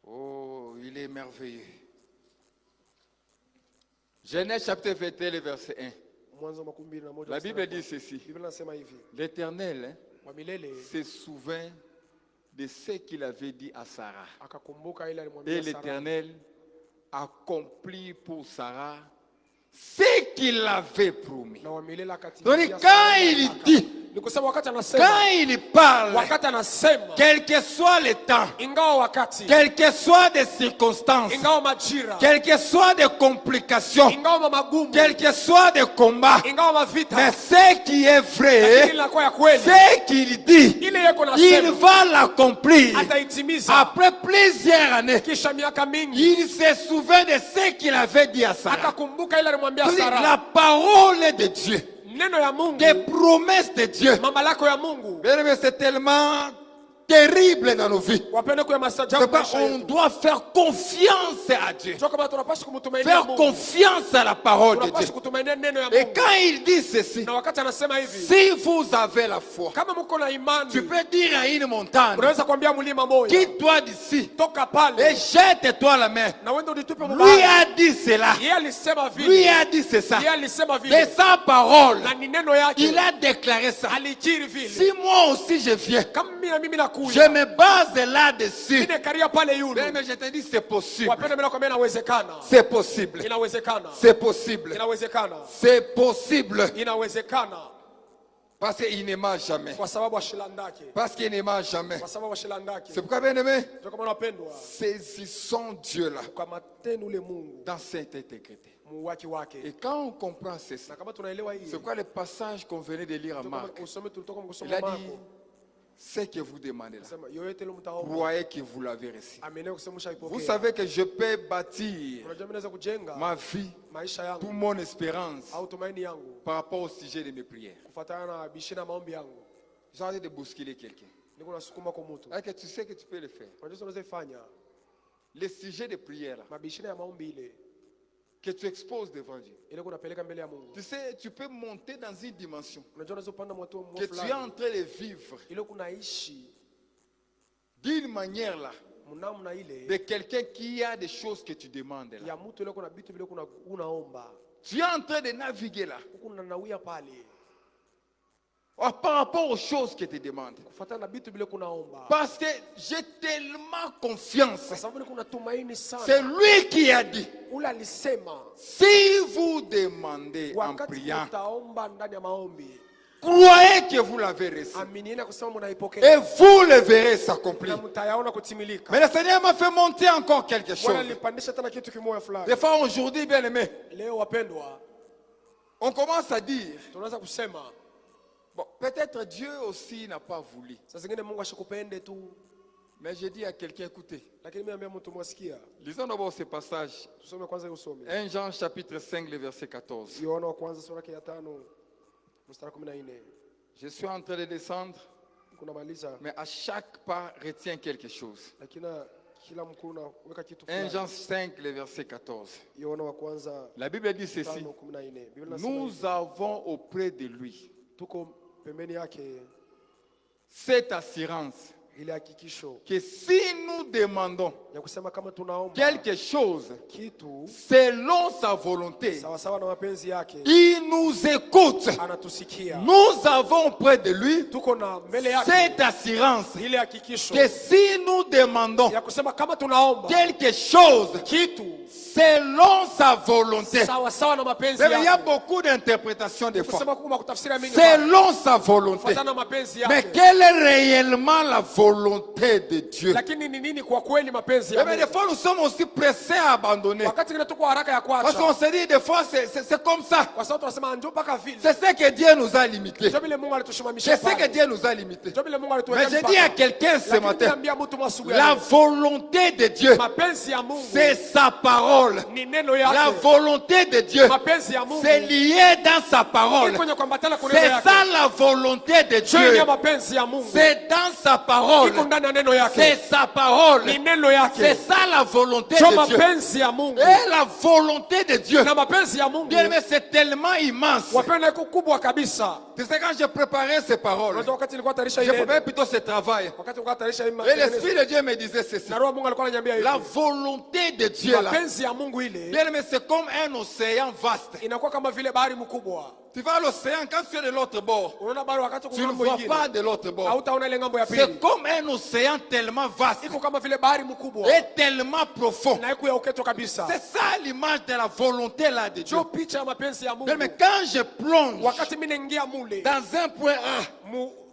Oh, il est merveilleux. Genèse chapitre 21, le verset 1. Mwanzo 21 La Bible dit ceci. Biblia inasema hivi. L'Éternel Wa milele se souvint de ce qu'il avait dit à Sarah. akakumbuka ile Et alimwambia Sara. l'Éternel accomplit pour Sarah ce qu'il avait promis. Na wa milele Donc akatimizia. quand il dit, Ni kusema wakati anasema. quand il parle, Wakati anasema. quel que soit le temps, Ingawa wakati. quel que soit les circonstances, Ingawa majira. quel que soit des complications, Ingawa magumu. quel que soit des combats, Ingawa mavita. mais ce qui est Lakini vrai, inakuwa ya kweli. ce qu'il dit, Ile yeko il nasema. va l'accomplir. Ataitimiza. Après plusieurs années, Kisha miaka mingi. il se souvint de ce qu'il avait dit à Sarah. Akakumbuka ile alimwambia C'est Sara. la parole de Dieu, Neno ya Mungu. des promesses de Dieu. Mamalako ya Mungu. Bien-aimé, c'est tellement terrible dans nos vies. Wapende kwa masajabu C'est pas maisha on yetu. doit faire confiance à Dieu. Sio kama tunapaswa kumtumainia Faire Mungu. confiance à la parole de Tunapaswa Dieu. kutumainia neno ya Et Mungu. quand il dit ceci, Na wakati anasema hivi. si vous avez la foi, Kama mko na imani. tu peux dire à une montagne, Unaweza kuambia mlima moja. quitte-toi d'ici Toka et pale. jette-toi la main. Na wende uditupe Lui mbali. a dit cela. Yeye alisema Lui vile. a dit c'est ça. Yeye alisema De vile. sa parole, Na ni neno yake. il a déclaré ça. Alikiri vile. Si moi aussi je viens, Kama mimi je nakuja. me base là-dessus. Mimi karia pale yulu. Mais je te dis, c'est possible. Wapende mimi nakwambia inawezekana. C'est possible. Inawezekana. C'est possible. Inawezekana. C'est possible. Inawezekana. Parce qu'il ne ment jamais. Kwa sababu ashilandake. Parce qu'il ne ment jamais. Kwa sababu ashilandake. C'est pourquoi, bien aimé, Ndio kama unapendwa. saisissons Dieu là Ukamateni ule Mungu dans cette intégrité. muwaki wake. Et quand on comprend ceci, Na kama tunaelewa hii. c'est quoi le passage qu'on venait de lire à Ndio kama Marc? usome tulitoka Il kusoma a dit, Marko. ce que vous demandez là, Sema yoyote ile mtaomba. croyez que vous l'avez reçu. Ameneo kusemusha ipokea. Vous savez que je peux bâtir Unajua mimi naweza kujenga ma vie, maisha toute yangu mon espérance au tumaini yangu par rapport au sujet de mes prières. kufuatana na bishina maombi yangu. J'ai envie de bousculer quelqu'un. Niko nasukuma kwa mtu. Alors que tu sais que tu peux le faire. Unajua unaweza ifanya Le sujet de prière là, mabishina ya maombi ile que tu exposes devant Dieu. ile kunapeleka mbele ya Mungu. Tu sais, tu peux monter dans une dimension Unajua unaweza kupanda mwatu que tu es en train de vivre ile kunaishi d'une manière là Mnamna ile de quelqu'un qui a des choses que tu demandes là. ya mtu ile kuna vitu vile kuna unaomba. Tu es en train de naviguer là. Kuna nawia pale. Par rapport aux choses que tu demandes. Kufuatana na vitu vile kunaomba. Parce que j'ai tellement confiance. Kwa sababu kuna tumaini sana. C'est lui qui a dit. Ule alisema. Si vous demandez en priant, utaomba ndani ya maombi. Croyez que vous l'avez reçu. Aminieni kusema mnaipokea. Et vous le verrez s'accomplir. Na mtayaona kutimilika. Mais le Seigneur m'a fait monter encore quelque chose. Bwana alipandisha tena kitu kimoja fulani. Des fois aujourd'hui, bien aimé, Leo wapendwa, on commence à dire, tunaanza kusema, bon, peut-être Dieu aussi n'a pas voulu. sasa zingine Mungu ashikupende tu. Mais je dis à quelqu'un, écoutez, Lakini mimi naambia mtu mwasikia. lisons d'abord ce passage. Tusome kwanza usome. 1 Jean chapitre 5, le verset 14. Yohana wa kwanza sura ya 5 mstari 14. Je suis en train de descendre, Kuna maliza. mais à chaque pas, retiens quelque chose. Lakini kila mkuu na weka kitu 1 fulani. Jean 5, le verset 14. Yohana wa kwanza La Bible dit ceci. 5:14. Biblia inasema Nous avons auprès de lui tuko pembeni yake cette assurance ile hakikisho que si nous demandons ya kusema kama tunaomba quelque chose kitu selon sa volonté, sawa sawa na mapenzi yake, il nous écoute. anatusikia. Nous avons auprès de lui Tuko na mbele yake cette assurance ile hakikisho que si nous demandons ya kusema kama tunaomba quelque chose kitu selon sa volonté. sawa sawa na mapenzi Il y a yake. beaucoup d'interprétations des fois. Kusema kwa kutafsiri mingi Selon sa volonté. kufuatana na mapenzi Mais yake. quelle est réellement la volonté de Dieu? Lakini ni nini kwa kweli mapenzi Eh ya bien, des Mungu? fois, nous sommes aussi pressés à abandonner. Wakati ngine tuko haraka ya Parce kuacha. qu'on se dit, des fois, c'est comme ça. Kwa sababu tunasema njoo mpaka vile. C'est ce que Dieu nous a limités. Njoo vile Mungu C'est alitushimamisha ce que pale. Dieu nous a limités. Njoo vile Mungu Mais alituweka je dis à mpaka. quelqu'un ce Lakini matin, niambia mtu masubuhi la ya leo, volonté de Dieu, mapenzi ya Mungu c'est sa parole. ni neno La yake. volonté de Dieu, Mapenzi ya Mungu c'est lié dans sa parole. iko kwenye kuambatana kwa neno C'est yake. ça la volonté de Chini Dieu. ya mapenzi ya Mungu C'est dans sa parole. iko ndani ya neno C'est yake. sa parole. Ni neno yake. C'est ça la volonté Cho de Dieu. mapenzi ya Mungu. Et la volonté de Dieu, Na mapenzi ya Mungu bien aimé, c'est tellement immense. wapenda iko kubwa kabisa. Tu sais, quand j'ai préparé ces paroles, Unajua wakati nilikuwa tayarisha j'ai ile, préparé plutôt ce travail. wakati nilikuwa tayarisha hii Et matengenezo, l'Esprit de Dieu me disait ceci. na roho Mungu alikuwa ananiambia hivi. La volonté de Dieu, là, Mapenzi ya Mungu ile bien aimé, c'est comme un océan vaste. inakuwa kama vile bahari mkubwa. Tu vas à l'océan, quand tu es de l'autre bord, Unaona bahari wakati tu kuna ne ngambo vois nyingine. pas de l'autre bord. Hautaona ile ngambo ya C'est pili. comme un océan tellement vaste Iko kama vile bahari mkubwa. et tellement profond. Na iko ya uketo kabisa. C'est ça l'image de la volonté là de Dieu. Jo picha ya mapenzi ya Bien, Mungu. mais quand je plonge Wakati mimi naingia mule, dans un point A,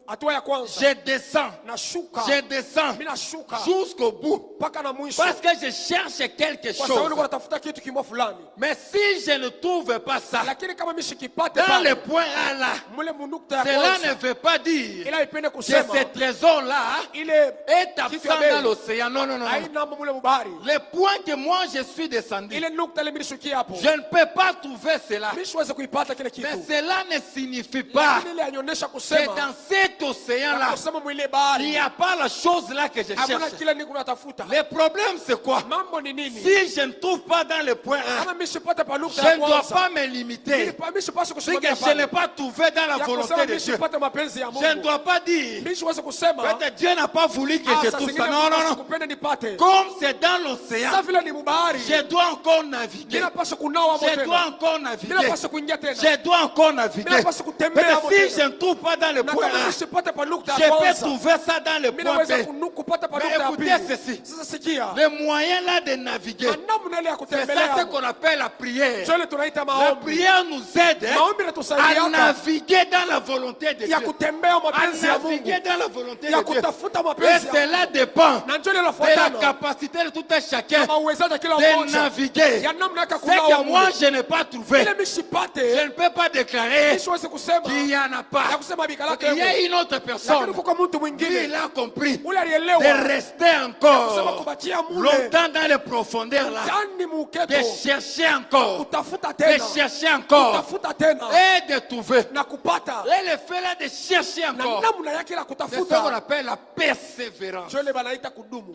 hatua ya kwanza je descends, nashuka. je descends Mimi nashuka jusqu'au bout. mpaka na mwisho. Parce que je cherche quelque Kwa sababu chose. nilikuwa natafuta kitu kimoja fulani. Mais si je ne trouve pas ça, Lakini kama mimi shikipate dans le pale, point A là, mule munukta ya cela kwanza, ne veut pas dire ila ipende que kusema ce trésor-là ile est kitu ya absent bei dans l'océan. Non, non, non, non. haina mule mubahari. Le point que moi je suis descendu, Ile nukta ile milishukia hapo. je ne peux pas trouver cela. Mimi siwezi kuipata kile kitu. Mais cela ne signifie pas Lakini ile yanionyesha que kusema dans cet océan-là, kusema mwile il bahari n'y a pas la chose là que je hakuna cherche. kile niko natafuta. Le problème c'est quoi? Mambo ni nini? Si je ne trouve pas dans le point A, Kama mimi sipata pa je nukta ya ne dois kwanza, pas me limiter. mimi sipaswi Si kusimamia que je n'ai pale. pas trouvé dans la Ya volonté kusema de mimi Dieu, sipata mapenzi ya je ne Mungu. dois pas dire Mimi siwezi kusema peut-être Dieu n'a pas voulu que je saa trouve zingine ça. Non, non, non. sikupenda nipate. Comme c'est dans Sasa l'océan, vile ni mubahari. je dois encore naviguer. Ninapaswa kunawa hapo Je dois tena. encore naviguer. Ninapaswa kuingia tena. Je dois encore naviguer. Ninapaswa kutembea Mais hapo si tena. je ne trouve pas dans le Na point kama A, mimi sipata pa nukta je ya peux kwanza, trouver ça dans le mimi point naweza B. kupata pa Mais nukta ya écoutez pili. ceci. Sasa sikia. Le moyen là de naviguer, Na namna ile ya c'est ça ce kutembelea. qu'on appelle la prière. Jole tunaita La maombi. prière nous aide Maombi à inatusaidia naviguer dans la volonté de ya Dieu. kutembea À mapenzi ya Mungu. naviguer dans la volonté Ya de Dieu. kutafuta Et mapenzi ya cela dépend na njole de la inafuatana capacité de tout un chacun na uwezaji wa kila de mmoja naviguer. ya namna yake C'est que kunawa moi mule. je n'ai pas trouvé. Ile mimi sipate, Je ne peux pas déclarer mimi siwezi kusema qu'il n'y en a ya pas. kusema bikala Il y a kemo. une autre personne Lakini kuko mtu qui mwingine il a compris ule de alielewa rester kusema encore kubakia mule longtemps dans les profondeurs là, ndani muketo, de chercher encore, utafuta de tena, chercher encore utafuta tena et de trouver. na kupata, Et le fait là de chercher na encore, namna yake la c'est ce qu'on kutafuta appelle la persévérance. jole banaita kudumu.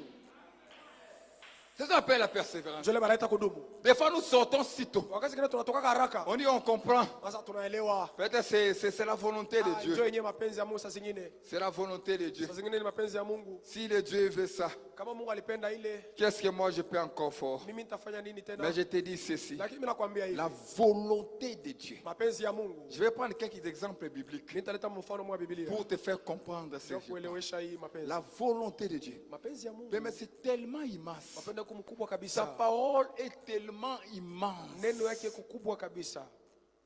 C'est ça qu'on appelle la persévérance. Njoo banaita kudumu. Des fois, nous sortons si tôt. Wakati kile tunatoka haraka. On dit, on comprend. Sasa tunaelewa. Peut-être c'est la volonté de Njoo Dieu. yenyewe mapenzi ya Mungu saa zingine. C'est la volonté de Dieu. Saa zingine ni mapenzi ya Mungu. Si le Dieu veut ça, Kama Mungu alipenda ile, qu'est-ce que moi je peux encore faire? mimi nitafanya nini tena? Mais je te dis ceci. Lakini mimi nakwambia hivi. La volonté de Dieu. Mapenzi ya Mungu. Je vais prendre quelques exemples bibliques Nitaleta mfano mwa Biblia. pour te faire comprendre ce Ndio que je parle. kuelewesha hii mapenzi. La volonté de Dieu. Mapenzi ya Mungu. Mais c'est tellement immense. Mapendo yake mkubwa Sa kabisa. parole est tellement immense. Neno yake kubwa kabisa.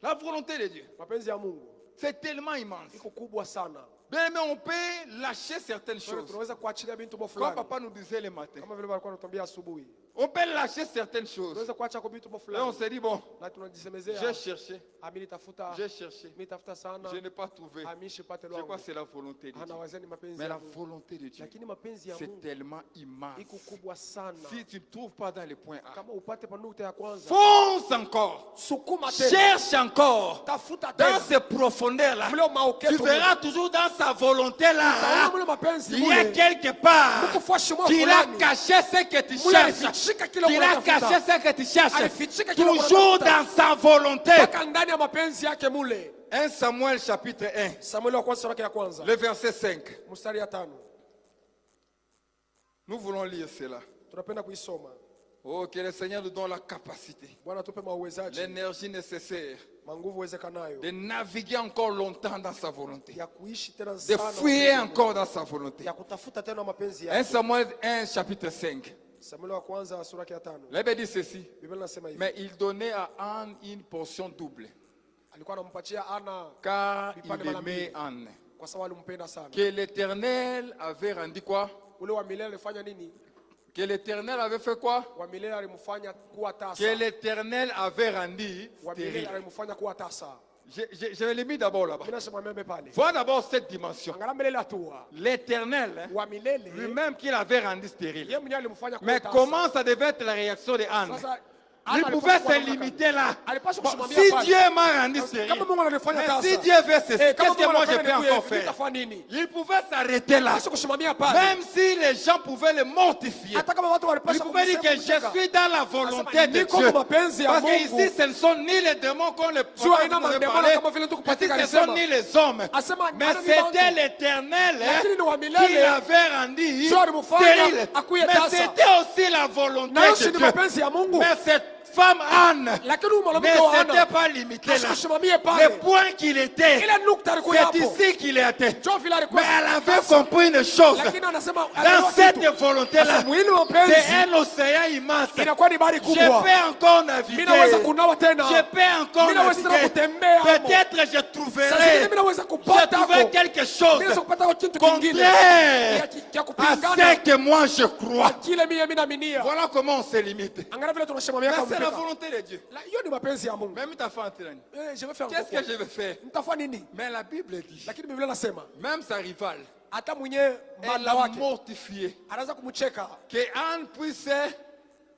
La volonté de Dieu, Mapenzi ya Mungu c'est tellement immense. iko kubwa sana. Bien, mais on peut lâcher certaines choses. Tunaweza kuachilia vitu Comme fulani. papa nous disait le matin. Kama vile walikuwa wanatuambia asubuhi. On peut lâcher certaines choses. Tunaweza kuacha kwa vitu Et on fulani. se dit, bon, Na tunajisemezea. j'ai cherché, Mimi nitafuta. j'ai cherché. Mimi nitafuta sana. Je n'ai pas trouvé. Mimi sipate Je crois lwangu. que c'est la volonté de Dieu. Anawazeni mapenzi Mais ya la Mungu. volonté de Dieu, Lakini mapenzi ya c'est Mungu tellement immense. iko kubwa sana. Si tu ne trouves pas dans le point A, Kama upate pa nukta ya kwanza. fonce encore. Sukuma tena. Cherche encore. Tafuta Dans tena. ces profondeurs-là, Mlio maoketo. tu verras toujours dans sa volonté-là, Utaona mlio mapenzi il y a mule. quelque part Mkufuashi mwa qu'il a fulani. caché ce que tu Mule cherches. alifichika kile Qu'il a unatafuta. caché ce que tu cherches. Alifichika kile Toujours unatafuta. dans sa volonté. Mpaka ndani ya mapenzi yake mule. 1 Samuel chapitre 1, Samueli wa kwanza sura ya kwanza. le verset 5. Mstari ya 5. Nous voulons lire cela. Tunapenda kuisoma. Oh, que le Seigneur nous donne la capacité, Bwana tupe mauwezaji, l'énergie nécessaire manguvu uwezekanayo de naviguer encore longtemps dans sa volonté, ya kuishi tena de sana, fouiller encore dans sa volonté. ya kutafuta tena mapenzi 1 yake. Samuel 1, chapitre 5. Samueli wa kwanza sura ya 5. La Bible dit ceci. Biblia inasema hivi. Mais il donnait à Anne une portion double, Alikuwa anampatia Ana car vipande il mara aimait mbili, Anne. kwa sababu alimpenda sana. Que l'Éternel avait rendu quoi? Ule wa milele alifanya nini? Que l'Éternel avait fait quoi? Wa milele alimfanya kuwa tasa. Que l'Éternel avait rendu Wa milele stérile. alimfanya kuwa tasa. Je vais le mis d'abord là-bas. Mimi nasema meme pale. Vois d'abord cette dimension. Angalia milele atua. L'Éternel, hein, Wa milele lui-même qu'il avait rendu stérile. yeye mwenyewe alimfanya kuwa Mais tasa. comment ça devait être la réaction de Anne? Sasa Il Ana pouvait alipaswa se kuwa limiter là. Alipaswa Bon, kusimamia si pale. Dieu m'a rendu stérile, Kama Mungu ananifanya mais tasa. si Dieu veut ceci, qu'est-ce Kama que Mungu moi je anafanya peux nikuye, encore faire? nitafanya nini? Il pouvait s'arrêter là. Alipaswa kusimamia pale. Même si les gens pouvaient le mortifier. Hata kama watu Il walipaswa pouvait dire que je kumcheka. suis dans la volonté Asema, de niko Dieu. kwa mapenzi ya Parce que Mungu. ici, ce ne sont ni les démons qu'on le Sio aina nous avait mademoni parlé. kama vile tuko Ici, katika ce alisema. sont ni les hommes. Asema, Mais ana ni c'était bantu. l'Éternel Lakini ni wa qui milele. avait rendu Sio alimfanya stérile. akuye Mais tasa. c'était aussi la volonté Na hiyo de si ni Dieu. mapenzi ya Mungu. Mais cette femme Anne Lakini huyu ne mwanamke wa s'était Ana pas limité là. asikusimamie pale. Le point qu'il était, Ile nukta alikuwa c'est hapo. ici qu'il était. Njoo vile alikuwa. Mais elle avait compris une chose. Lakini anasema Dans alielewa cette kitu. volonté-là, Sasa mwili wa mapenzi c'est un océan immense. inakuwa ni bahari Je kubwa. peux encore Mimi naviguer. naweza kunawa tena. Je peux encore Mimi naweza naviguer. kutembea hapo. Peut-être je Sasa trouverai, mimi naweza je kupata trouverai hapo. quelque chose Mimi naweza kupata kitu kingine. contraire Ya à kupingana. ce que moi je crois. Kile mimi naaminia. Voilà comment on se limite. Angalia vile tunasema Mais miaka c'est la mpaka. volonté de Dieu. Hiyo ni mapenzi ya Mungu. Même ta femme, Tirani. Je vais faire Qu'est-ce que je vais faire? Nitafanya nini? Mais la Bible dit, Lakini Biblia inasema même sa rivale, hata mwenyewe elle mwana l'a wake mortifié. anaweza kumcheka Que Anne puisse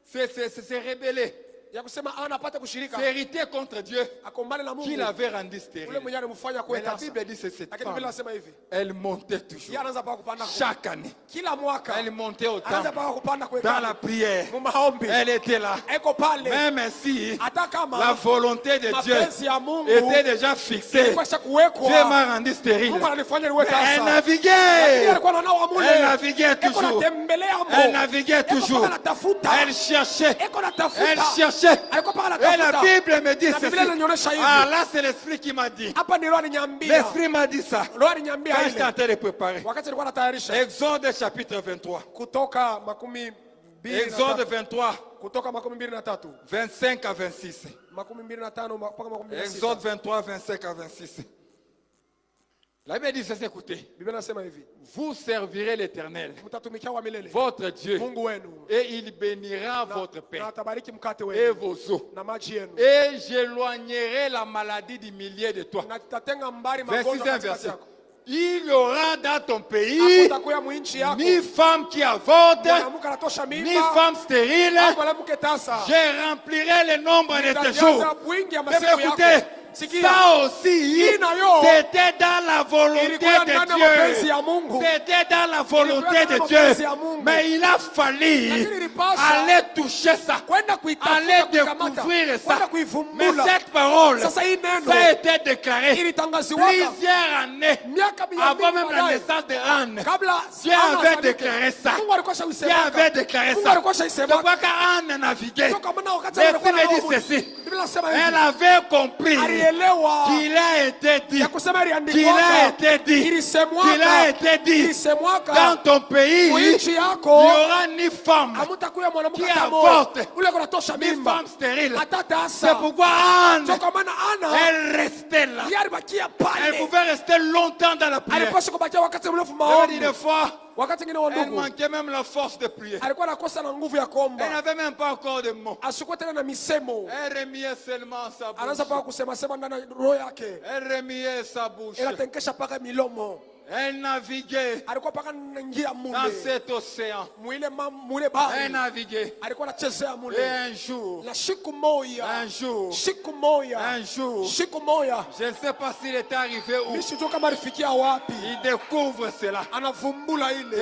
se rebeller, ya kusema ana apate kushirika vérité contre Dieu, akombane na qu'il Mungu. avait rendu Ule stérile. mwenyewe alimfanya Mais kuwa la tasa. Bible dit que cette Lakini femme, Biblia inasema hivi. elle montait toujours. Yeye anaanza paka kupanda Chaque année, kila mwaka. elle montait au Anaanza temple. paka kupanda kwa Dans la prière, mu maombi. elle était là. Eko pale. Même si Hata la kama volonté de Dieu mapenzi ya Mungu était déjà fixée, ilikuwa kuwekwa. Dieu m'a rendu stérile. Mungu ananifanya niwe Mais tasa. elle Lakini naviguait. alikuwa ananawa mule. Elle naviguait Eko toujours. anatembelea mo. Elle naviguait Eko toujours. paka anatafuta. Elle cherchait. Eko anatafuta. Elle cherchait. Alikuwa paka Et la anatafuta. Bible me dit Na ceci. Biblia inanionyesha hivi. Ah, là, c'est l'Esprit qui m'a dit. Hapa ndio aliniambia. L'Esprit m'a dit ça. Ndio aliniambia Quand j'étais en ile. train de préparer. Wakati alikuwa anatayarisha. Exode chapitre 23. Kutoka makumi mbili na Exode tatu. 23, Kutoka makumi mbili na tatu. 25 à 26. Makumi mbili na tano mpaka makumi mbili na sita. Exode 23, 25 à 26. La Bible dit ceci, écoutez. Biblia inasema hivi. Vous servirez l'Éternel, Mtatumikia wa milele. votre Dieu, Mungu wenu. et il bénira votre Na pain atabariki mkate et wenu vos eaux. na maji yenu. Et j'éloignerai la maladie du milieu de toi. Na tutatenga mbali 26 magonjwa katikati verset. yako. Il y aura dans ton pays Hakutakuya mwinchi yako. ni femme qui avorte, Mwanamke anatosha ni mimba. femme stérile. Au mwanamke tasa. Je remplirai le nombre de tes jours. Nitajaza wingi ya Mais masiku écoutez, yako. Sikia. ça aussi, Hii nayo, c'était dans la volonté ilikuwa ndani ya mapenzi de ya Dieu. Mungu. C'était dans la volonté Ilikuwa ndani de ya mapenzi Dieu. ya Mungu. Mais il a fallu Lakini ilipasa aller toucher ça. kwenda kuitafuta, Aller kuikamata, découvrir kwenda ça. Mais kuivumbula. cette parole, Sasa hii neno ça a été déclaré ilitangaziwaka plusieurs années miaka mia avant mbili même la baadaye. naissance de Anne. Kabla Dieu Ana avait azalike. déclaré ça. Mungu alikuwa Dieu shaisemaka. avait déclaré Mungu ça. alikuwa C'est shaisemaka. pourquoi quand Anne naviguait, Toka maana wakati les alikuwa filles me na disent roho. ceci. Biblia inasema hivi. Elle avait compris Alielewa qu'il a été dit, ya kusema qu'il a iliandikwaka, été dit, ilisemwaka, qu'il a été dit, ilisemwaka, dans ton pays, il nchi n'y yako aura ni femme, hamtakuwa mwanamke Qui hata mmoja avorte. ule kunatosha ni mimba femme stérile. hata C'est tasa. pourquoi Anne, Toka maana Ana elle restait là. yeye alibakia Elle pale, pouvait rester longtemps dans la prière. alipaswa kubakia wakati mrefu Elle maombi. dit des fois, Wakati mwingine wa elle ndugu manquait même la force de prier. alikuwa anakosa na nguvu ya Elle kuomba, n'avait même pas encore de mots. asikuwa tena na misemo, Elle remuait seulement sa anaanza bouche. paka kusema sema ndani ya roho yake, Elle remuait sa bouche. inatenkesha paka milomo, Elle naviguait alikuwa paka naingia dans mule cet océan. mwile Elle bahari, naviguait. alikuwa anachezea Et mule. un jour, Na siku moja, un jour, siku moja, un jour, siku moja, je ne sais pas s'il est arrivé où, mimi sijui kama alifikia wapi, il découvre cela. anavumbula Et ile.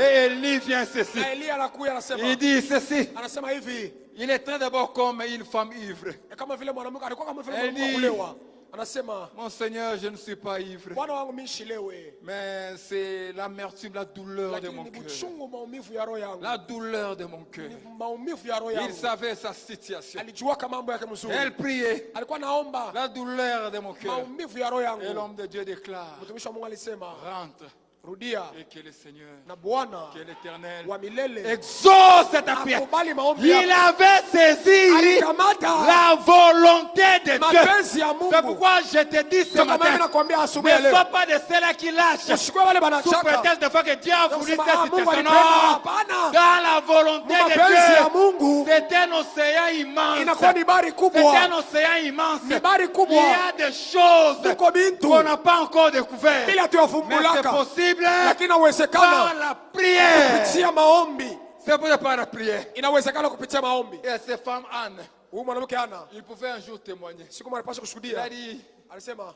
Élie vient ceci. Na Elia anakuja anasema, Il dit ceci. anasema hivi, Il est très d'abord comme une femme ivre. kama vile mwanamke alikuwa kama vile Eli. mwanamke kulewa. Anasema, Mon Seigneur, je ne suis pas ivre. Bwana wangu mimi shilewe, Mais c'est l'amertume, la douleur de lakini mon ni cœur. uchungu, maumivu ya roho yangu, La douleur de mon cœur. ni maumivu ya roho Il yangu. savait sa situation. Alijua kama mambo yake mzuri, Elle priait. alikuwa naomba La douleur de mon cœur. maumivu ya roho Et yangu. l'homme de Dieu déclare, Mtumishi wa Mungu alisema, rentre rudia, et que le Seigneur, na Bwana que l'Éternel, wa milele exauce ta prière. akubali maombi Il yako. avait saisi Alikamata la volonté de Dieu. mapenzi ya C'est Mungu. pourquoi je te dis ce Toka mimi matin, nakwambia asubuhi ya ne leo, sois pas de ceux-là qui lâchent usikuwe wale sous banachaka prétexte de fois que Dieu a voulu cette kusema, Mungu situation. alipenda. Non, Hapana, dans la volonté mapenzi ya de Dieu, Mungu c'est un océan immense. inakuwa ni bari C'est kubwa, un océan immense. ni bari Il y kubwa, a des choses kuko bintu qu'on n'a pas encore découvertes. bila Mais c'est tuyavumbulaka, possible lakini par inawezekana la prière. kupitia maombi, C'est possible par la prière. inawezekana kupitia maombi. Et cette femme Anne, Huyu mwanamke Ana il pouvait un jour témoigner. siku moja alipaswa Il a kushuhudia, dit, alisema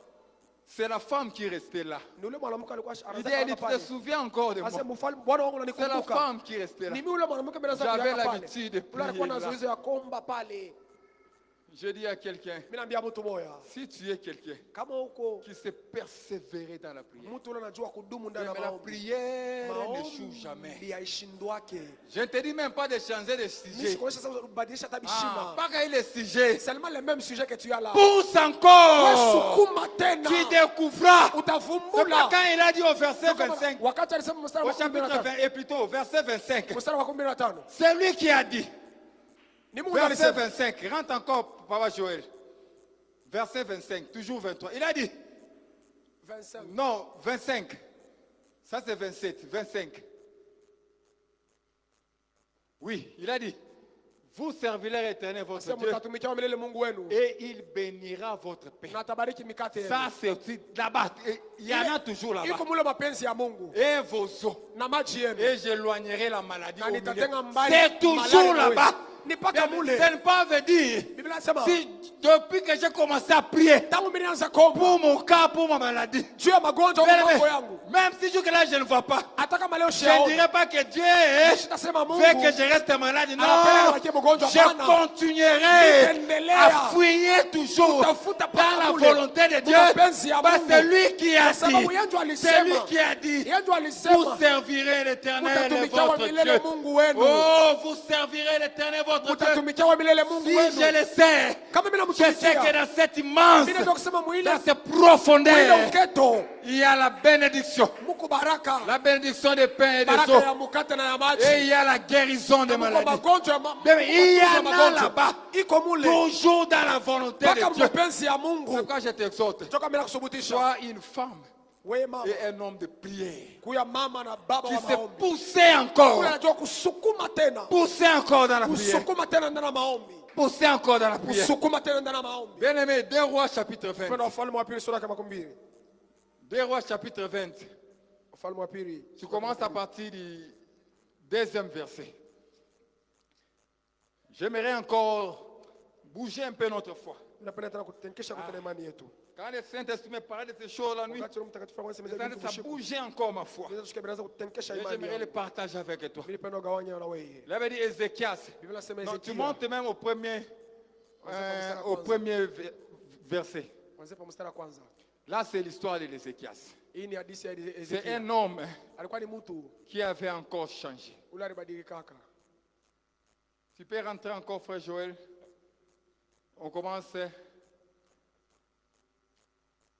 c'est la femme qui est restée là. ni yule mwanamke alikuwa Il dit, anataka elle pale, te souviens encore de moi. asema mfalme, Bwana wangu C'est la unanikumbuka. femme qui est restée là. Ni mimi yule mwanamke mbele zake J'avais pale, l'habitude de yule alikuwa na prier là. zoezi ya kuomba pale. Je dis à quelqu'un, Mimi naambia mtu moja, si tu es quelqu'un kama huko qui sait persévérer dans la prière, mtu ule anajua kudumu ndani ya mais la maombi, prière n'échoue jamais. maombi haishindwake. Je ne te dis même pas de changer de Mimi sujet. sikuonyesha sasa kubadilisha hata Ah, bishima. pas qu'il le sujet. Seulement le même sujet que tu as là. Pousse Wewe encore. sukuma tena. Tu découvras. C'est pas Utavumbula. quand il a dit au verset 25, Wakati alisema mstari au wa chapitre 15, 20, et plutôt au verset 25, mstari wa 15. c'est lui qui a dit. Ni Mungu Verset alisema. 25, rentre encore, Papa Joël. Verset 25, toujours 23. Il a dit, 25. non, 25. Ça c'est 27, 25. Oui, il a dit, vous servirez l'Éternel votre Sema Dieu mtatumikia milele Mungu wenu. et il bénira votre paix. Na atabariki mikate yenu. Ça c'est aussi là-bas. Et il y en a toujours là-bas. Iko mule mapenzi ya Mungu Et vos eaux. na maji yenu. Et j'éloignerai la maladie Na au milieu. nitatenga mbali C'est toujours malali na là-bas. wewe. Ni paka mule. Ça ne pas veut dire, Biblia inasema si depuis que j'ai commencé à prier tangu mimi nianza kuomba pour mon cas, pour ma maladie, juu ya magonjwa au mambo yangu, même si jusque-là je ne vois pas, hata kama leo je ne siaona, dirais pas que Dieu sitasema Mungu fait que je reste malade. anapenda Non, nibakie mgonjwa. je Hapana. continuerai Nitaendelea à fouiller toujours kutafuta dans la paka mule. volonté de Dieu. Mapenzi ya Parce que Mungu. c'est lui qui a Kwa sababu dit, yeye ndo c'est alisema. lui qui a dit, Yeye ndo vous alisema servirez l'Éternel mtatumikia wa votre milele Dieu. Mungu wenu. Oh, vous servirez l'Éternel votre Dieu. Mtatumikia wa milele Mungu Si wenu. je le sais, Kama mimi je sais que namtumikia, dans cette immense, mimi ndio kusema mwile dans cette mwile profondeur, uketo il y a la bénédiction. muko baraka, La bénédiction des pains et des baraka eaux. ya mukate na ya maji. Et il y a la guérison des Muko maladies. magonjwa ya Mais il y en a magonjwa. là-bas. Iko mule Toujours dans la volonté mpaka de Dieu. mapenzi ya C'est Mungu. pourquoi je t'exhorte. Toka mimi nakusubutisha Sois une femme wewe mama, et un homme de prière. kuya mama na baba Qui wa s'est maombi. poussé encore. Kule anajua kusukuma tena, Poussé encore dans la prière. kusukuma tena ndani ya maombi, Poussé encore dans la prière. kusukuma tena ndani ya maombi. Bien aimé, 2 Rois chapitre 20. Kwenda Wafalme wa pili sura ya 12. 2 Rois chapitre 20. Wafalme wa pili. Tu commences à partir du 2e verset. J'aimerais encore bouger un peu notre foi. Tunapenda tena kutenkesha kutana imani yetu. Quand le Saint-Esprit me parlait de ces choses la nuit, Wakati Roho Mtakatifu anasema ça bougeait encore ma foi. tunaanza kutenkesha Et imani. j'aimerais le partager avec toi. Nilipenda ugawanya na wewe. Il avait dit Ézéchias. Biblia inasema Donc tu Ezekiel. montes même au premier verset. Kwanza pa mstari wa kwanza. Là, c'est l'histoire de l'Ézéchias. Hii ni hadithi ya C'est Ezekiel. un homme Alikuwa ni mtu qui avait encore changé. ule alibadilika kaka. Tu peux rentrer encore, frère Joël. On commence.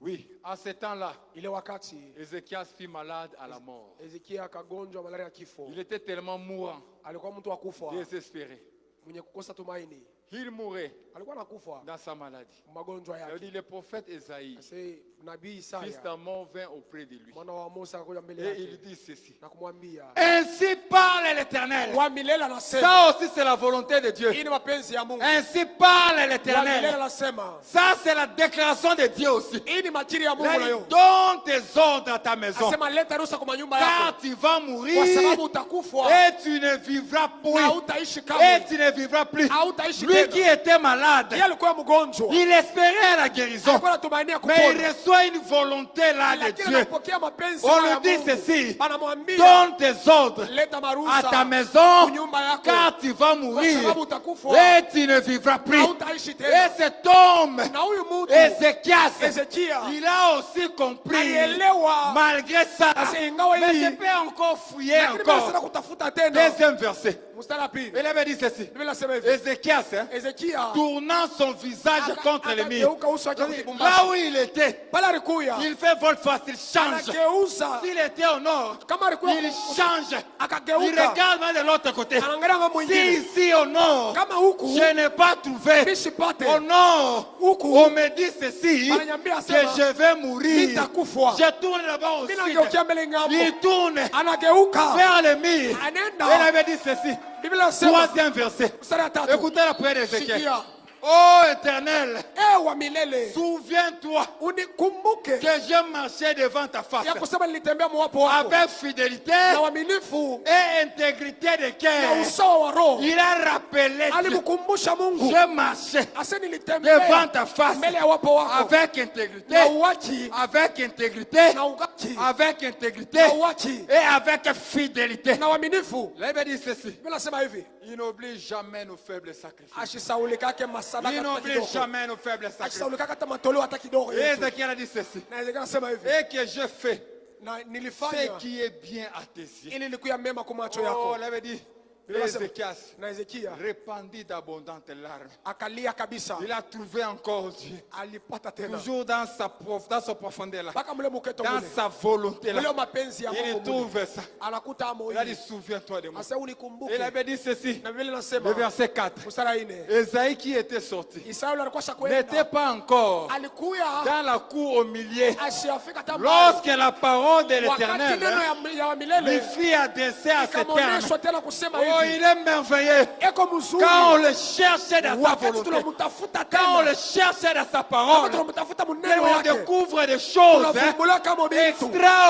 Oui, à ce temps-là, Ile wakati Ézéchias fut malade à la mort. Ezekiel akagonjwa malaria ya kifo. Il était tellement mourant, Alikuwa mtu wa kufa, désespéré. mwenye kukosa tumaini. Il mourait Alikuwa anakufa dans sa maladie. magonjwa Il a yake. dit le prophète Esaïe, Sasa nabii fils Isaya d'Amon, vint auprès de lui. mwana wa Musa akakuja mbele Et il yake dit ceci. na kumwambia, Ainsi parle l'Éternel. wa milele anasema, Ça aussi c'est la volonté de Dieu. hii ni mapenzi ya Mungu. Ainsi parle Wa milele l'Éternel. anasema, Ça c'est la déclaration de Dieu aussi. hii ni majiri ya Il Mungu a nayo. dit, donne tes ordres à ta maison. Asema leta ruhusa kwa nyumba Car yako tu vas kwa mourir sababu utakufa et tu ne vivras na plus. hutaishi Et kamwe. tu ne vivras plus. Hautaishi Lui tena. qui était malade, Yeye alikuwa mgonjwa. il espérait la guérison. Alikuwa anatumainia Mais il kupona. reçoit une volonté là de Lakini Dieu. anapokea mapenzi On ya lui dit Mungu. ceci. Anamwambia Donne tes ordres leta à maruhusa ta maison, kunyumba yako car tu vas kwa mourir sababu utakufa et tu ne vivras plus. na hutaishi Et tena. cet homme, Na huyu mtu Ézéchias, Ezekia il a aussi compris, alielewa, malgré ça. Sasa ingawa Mais hii je peux encore fouiller lakini bado sana encore. kutafuta tena. Deuxième verset. Mstari wa pili Il avait dit ceci. Biblia inasema hivi, Ézéchias, hein, Ezekia tournant son visage contre les murs. akageuka uso wake Là kukibumbashi. où il était, Pale alikuya il fait volte-face, il change. anageuza, S'il était au nord, kama alikuwa il change. Il akageuka, regarde même de l'autre côté. anaangalia ng'ambo Si nyingine, ici au nord, kama huku je n'ai pas trouvé. nisipate Au nord, huku on me dit ceci, Ananiambia que sema, je vais mourir. nitakufa. Je tourne là-bas au Mimi sud. nageukia mbele ng'ambo, Il tourne anageuka vers le mur. anaenda. Il avait dit ceci. Biblia inasema Troisième verset. mstari wa tatu, Écoutez la prière d'Ézéchiel. sikia, Oh Éternel, wa milele souviens-toi unikumbuke que j'ai marché devant ta face ya kusema nilitembea mwapo wako avec fidélité na uaminifu et intégrité de na cœur. usawa wa roho. Il a rappelé Dieu. Alimkumbusha Mungu, Je marchais ase devant nilitembea ta face mbele ya wapo wako avec intégrité, na uwachi avec intégrité, na ugachi avec intégrité na uwachi et avec fidélité. na uaminifu. Là, il va dire ceci. Biblia inasema hivi, Il n'oublie jamais nos faibles sacrifices. ashisaulikake masadaka Il hata n'oublie kidogo, jamais nos faibles sacrifices. ashisaulikake hata matoleo hata kidogo Et yetu. Ézéchiel a dit ceci. Na Ezekiel anasema hivi, Et que je fais na ce nilifanya qui est bien à tes yeux. ili nikuya mema kwa macho Oh, yako. il avait dit. Biblia inasema, Ézéchias na Ezekia répandit d'abondantes larmes. akalia kabisa, Il a trouvé encore Dieu. alipata tena Toujours dans sa profondeur là. mpaka mule muketo Dans mule sa volonté là. mule mapenzi ya Il Mungu mule. trouve ça. Anakuta amo Il a dit, hili, souviens-toi de moi. asa unikumbuke. Et il avait dit ceci. Na Biblia Le inasema verset 4. mstari wa 4, Esaïe qui était sorti Israeli alikuwa n'était shakwenda, pas encore alikuya dans la cour au milieu asiafika hata mbali. lorsque la parole de Wakati l'Éternel neno ya wa lui milele fit adresser à ce terme. ikamwonyeshwa tena kusema Oh, hivi, il est merveilleux. eko mzuri Quand on le cherchait dans sa wakati volonté, tunamtafuta quand on le tena, cherchait dans sa kama parole, tunamtafuta et muneno on yake, découvre des choses tunavumbula kama vitu ya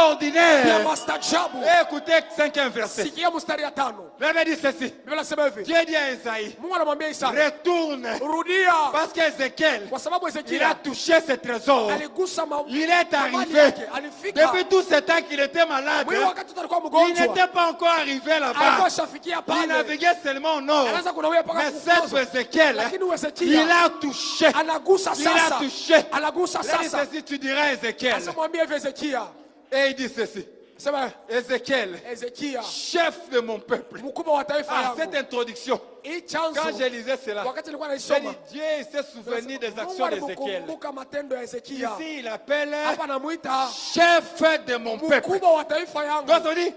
extraordinaires. mastajabu. Écoutez, cinquième verset. Sikia mstari ya 5, Il avait dit ceci. Biblia inasema hivi, Dieu dit à Esaïe, Mungu anamwambia Isaya, retourne. rudia, Parce qu'Ézéchiel, kwa sababu il a Ezekia touché ses trésors. aligusa Il est amani arrivé. yake, alifika Depuis tout ce temps qu'il était malade, mwili wakati tulikuwa il mgonjwa, n'était pas encore arrivé alikuwa là-bas. shafikia Il pale, naviguait seulement au nord. anaanza kunawia mpaka Mais kufukuza. cette Ézéchiel, Lakini il Ezekia a touché. anagusa Il a sasa, touché. anagusa Là, il sasa. dit ceci, tu diras à Ézéchiel. Asamwambia hivi Ezekia, Et il dit ceci. sema Ézéchiel, Ezekia, chef de mon peuple. mkubwa wa taifa Ah, yangu. cette introduction, Hii quand chanzo je lisais cela, wakati nilikuwa j'ai dit, naisoma, Dieu il s'est souvenu des Mungu actions d'Ézéchiel. alikumbuka matendo ya Ezekia. Ici, il appelle Hapa namuita chef de mon peuple. mkubwa wa taifa yangu. Donc, on dit,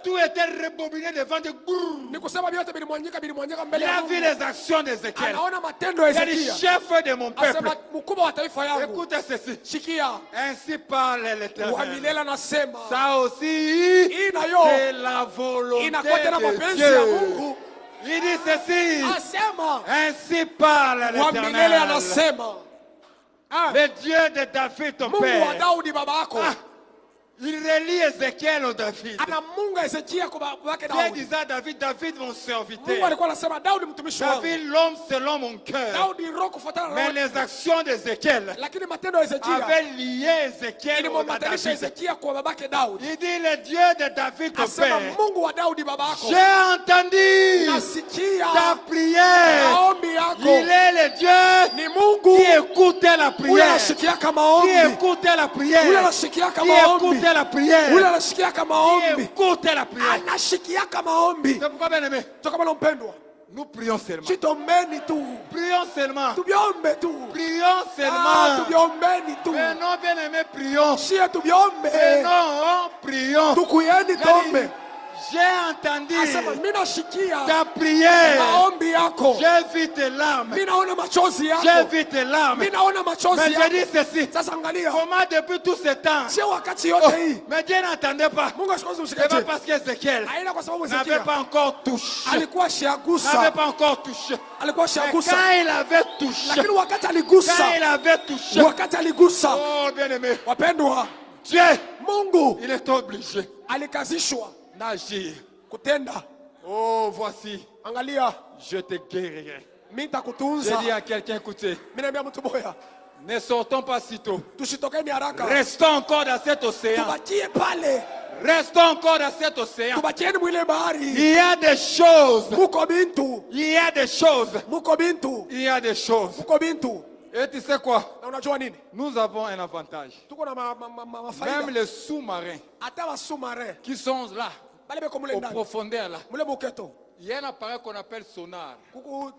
tout était rebobiné devant de brrr. Ni kusema vyote bilimwanyika Il mbele ya a vu Mungu. les actions d'Ézéchiel. Anaona matendo ya Il a dit, Ezekia. chef de mon peuple. Asema mkubwa wa taifa yangu. Écoutez ceci. Sikia, Ainsi parle wa l'Éternel. milele anasema, Ça aussi, hii nayo c'est la volonté inakuwa tena de mapenzi ya Dieu. Mungu. Il dit ceci. Asema Ainsi parle wa milele l'Éternel. anasema, Le Dieu de David, ton Mungu wa père. Daudi baba yako. Ah. Il relie Ézéchiel au David. anamunga Hezekia kwa babake Dieu Daudi. disait à David, David mon Mungu serviteur. alikuwa anasema Daudi mtumishi wangu. David l'homme selon mon cœur. Daudi roho kufuatana na Mais roho. les actions d'Ézéchiel Lakini matendo ya Hezekia avaient lié Ézéchiel au ilimwambatanisha David. Hezekia kwa babake Daudi. Il dit le Dieu de David ton Asema père. Mungu wa Daudi babako. J'ai entendu Nasikia ta prière. maombi Il yako. est le Dieu Ni Mungu qui écoutait la ule prière. anashikiaka Qui maombi. écoutait la Ule prière. anashikiaka Qui maombi. écoutait la prière. Ule anashikiaka Qui maombi. écoutait la prière. Anashikiaka maombi. C'est pourquoi, bien aimé, Toka bwana mpendwa. nous prions seulement. Chitombeni tu. Prions seulement. Tubiombe tu. Prions Ah, seulement. tubiombeni tu. Mais non, bien aimé, prions. Shie tubiombe. Mais non, prions. Tukuyeni tombe. J'ai entendu Asema mimi nashikia ta prière. maombi yako. J'ai vu tes larmes. Mimi naona machozi J'ai yako. vu tes larmes. Mimi naona Mais machozi je yako. dis ceci. Sasa angalia. Comment depuis tout ce temps, Sio wakati oh, yote hii. mais Dieu n'entendait pas. Mungu asikoze C'est ushikaje. pas parce qu'Ézéchiel Haina kwa sababu n'avait Hezekia pas encore touché. alikuwa N'avait shiagusa. pas encore touché. Alikuwa Mais shiagusa. quand il avait touché, Lakini wakati quand aligusa. il avait touché, Wakati aligusa. oh bien aimé, Wapendwa, Dieu, Mungu il est obligé alikazishwa d'agir. kutenda. Oh, voici, Angalia, je te guérirai. mimi J'ai nitakutunza. dit à quelqu'un, écoutez, Mimi naambia mtu boya, ne sortons pas si tôt. tusitokeni haraka. Restons encore dans cet océan. Tubakie pale. Restons encore dans cet océan. Tubakieni mwile bahari. Il y a des choses. Muko bintu. Il y a des choses. Muko bintu. Il y a des choses. Muko bintu. Et tu sais quoi? Na unajua nini? Nous avons un avantage. Tuko na Même mafaida. les sous-marins Hata wasumare. qui sont là, Bale beko mule aux ndani. profondeurs là, Mule buketo. il y a un appareil qu'on appelle sonar. Kuku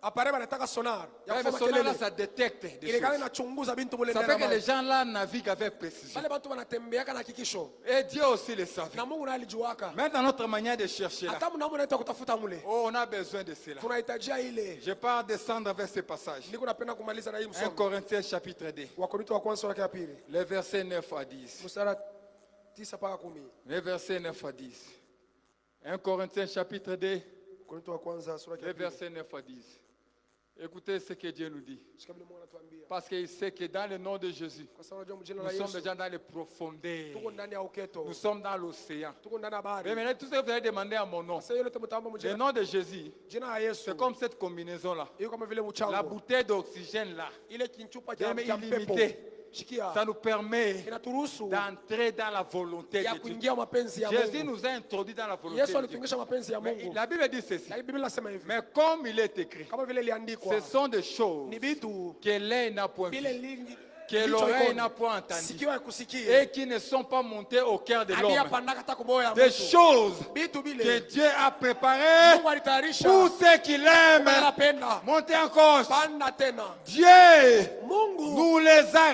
appareil banataka sonar. Ya Ouais, mais kufanya sonar là, kelele. ça détecte des Ile kale choses. nachunguza bintu mule Ça ndani. fait que ya les maji. gens là naviguent avec précision. Bale bantu wanatembeaka na hakikisho. Et Dieu aussi le savait. Na Mungu naye alijuaka. Même dans notre manière de chercher là, Hata mnamu naita kutafuta mule. oh, on a besoin de cela. Tunahitajia ile. Je pars descendre vers ce passage. Niko napenda kumaliza na hii 1 msomo. Corinthiens chapitre 2, Wakorintho wa kwanza sura ya pili. les versets 9 à 10. Mstari 9 mpaka 10. Les versets 9 à 10. 1 Corinthiens chapitre 2, Wakorintho wa kwanza sura ya les pili. versets 9 à 10. Écoutez ce que Dieu nous dit. Shika vile Mungu anatuambia. Parce qu'il sait que dans le nom de Jésus, Kwa sababu unajua mjina nous la sommes Yesu. déjà dans les profondeurs. Tuko ndani ya uketo. Nous sommes dans l'océan. Tuko ndani ya bahari. Mais maintenant, tout ce que vous allez demander à mon nom, Sasa yote mtaomba le mjina. nom de Jésus, Jina la Yesu. c'est comme cette combinaison-là. Hiyo kama vile La mchango. bouteille d'oxygène là, Ile kinchupa Deme cha pepo. illimité. Shikia. ça nous permet Inaturuhusu d'entrer dans la volonté ya de Dieu. kuingia mapenzi ya Jésus Mungu. nous a introduits dans la volonté Yesu de Dieu. alituingisha mapenzi ya Mais Mungu. la Bible dit ceci. Na Biblia inasema hivi. Mais comme il est écrit, Kama vile iliandikwa. ce sont des choses Ni vitu que l'œil n'a point vile vues, que l'oreille n'a point entendu sikio ya kusikia. et qui ne sont pas montées au cœur de l'homme. Aliyapandaka hata kuboya Des mtu. choses Vitu que vile Dieu a préparées Mungu alitayarisha. pour ceux qui l'aiment. Anapenda. Montez encore. Panda tena. Dieu Mungu nous les a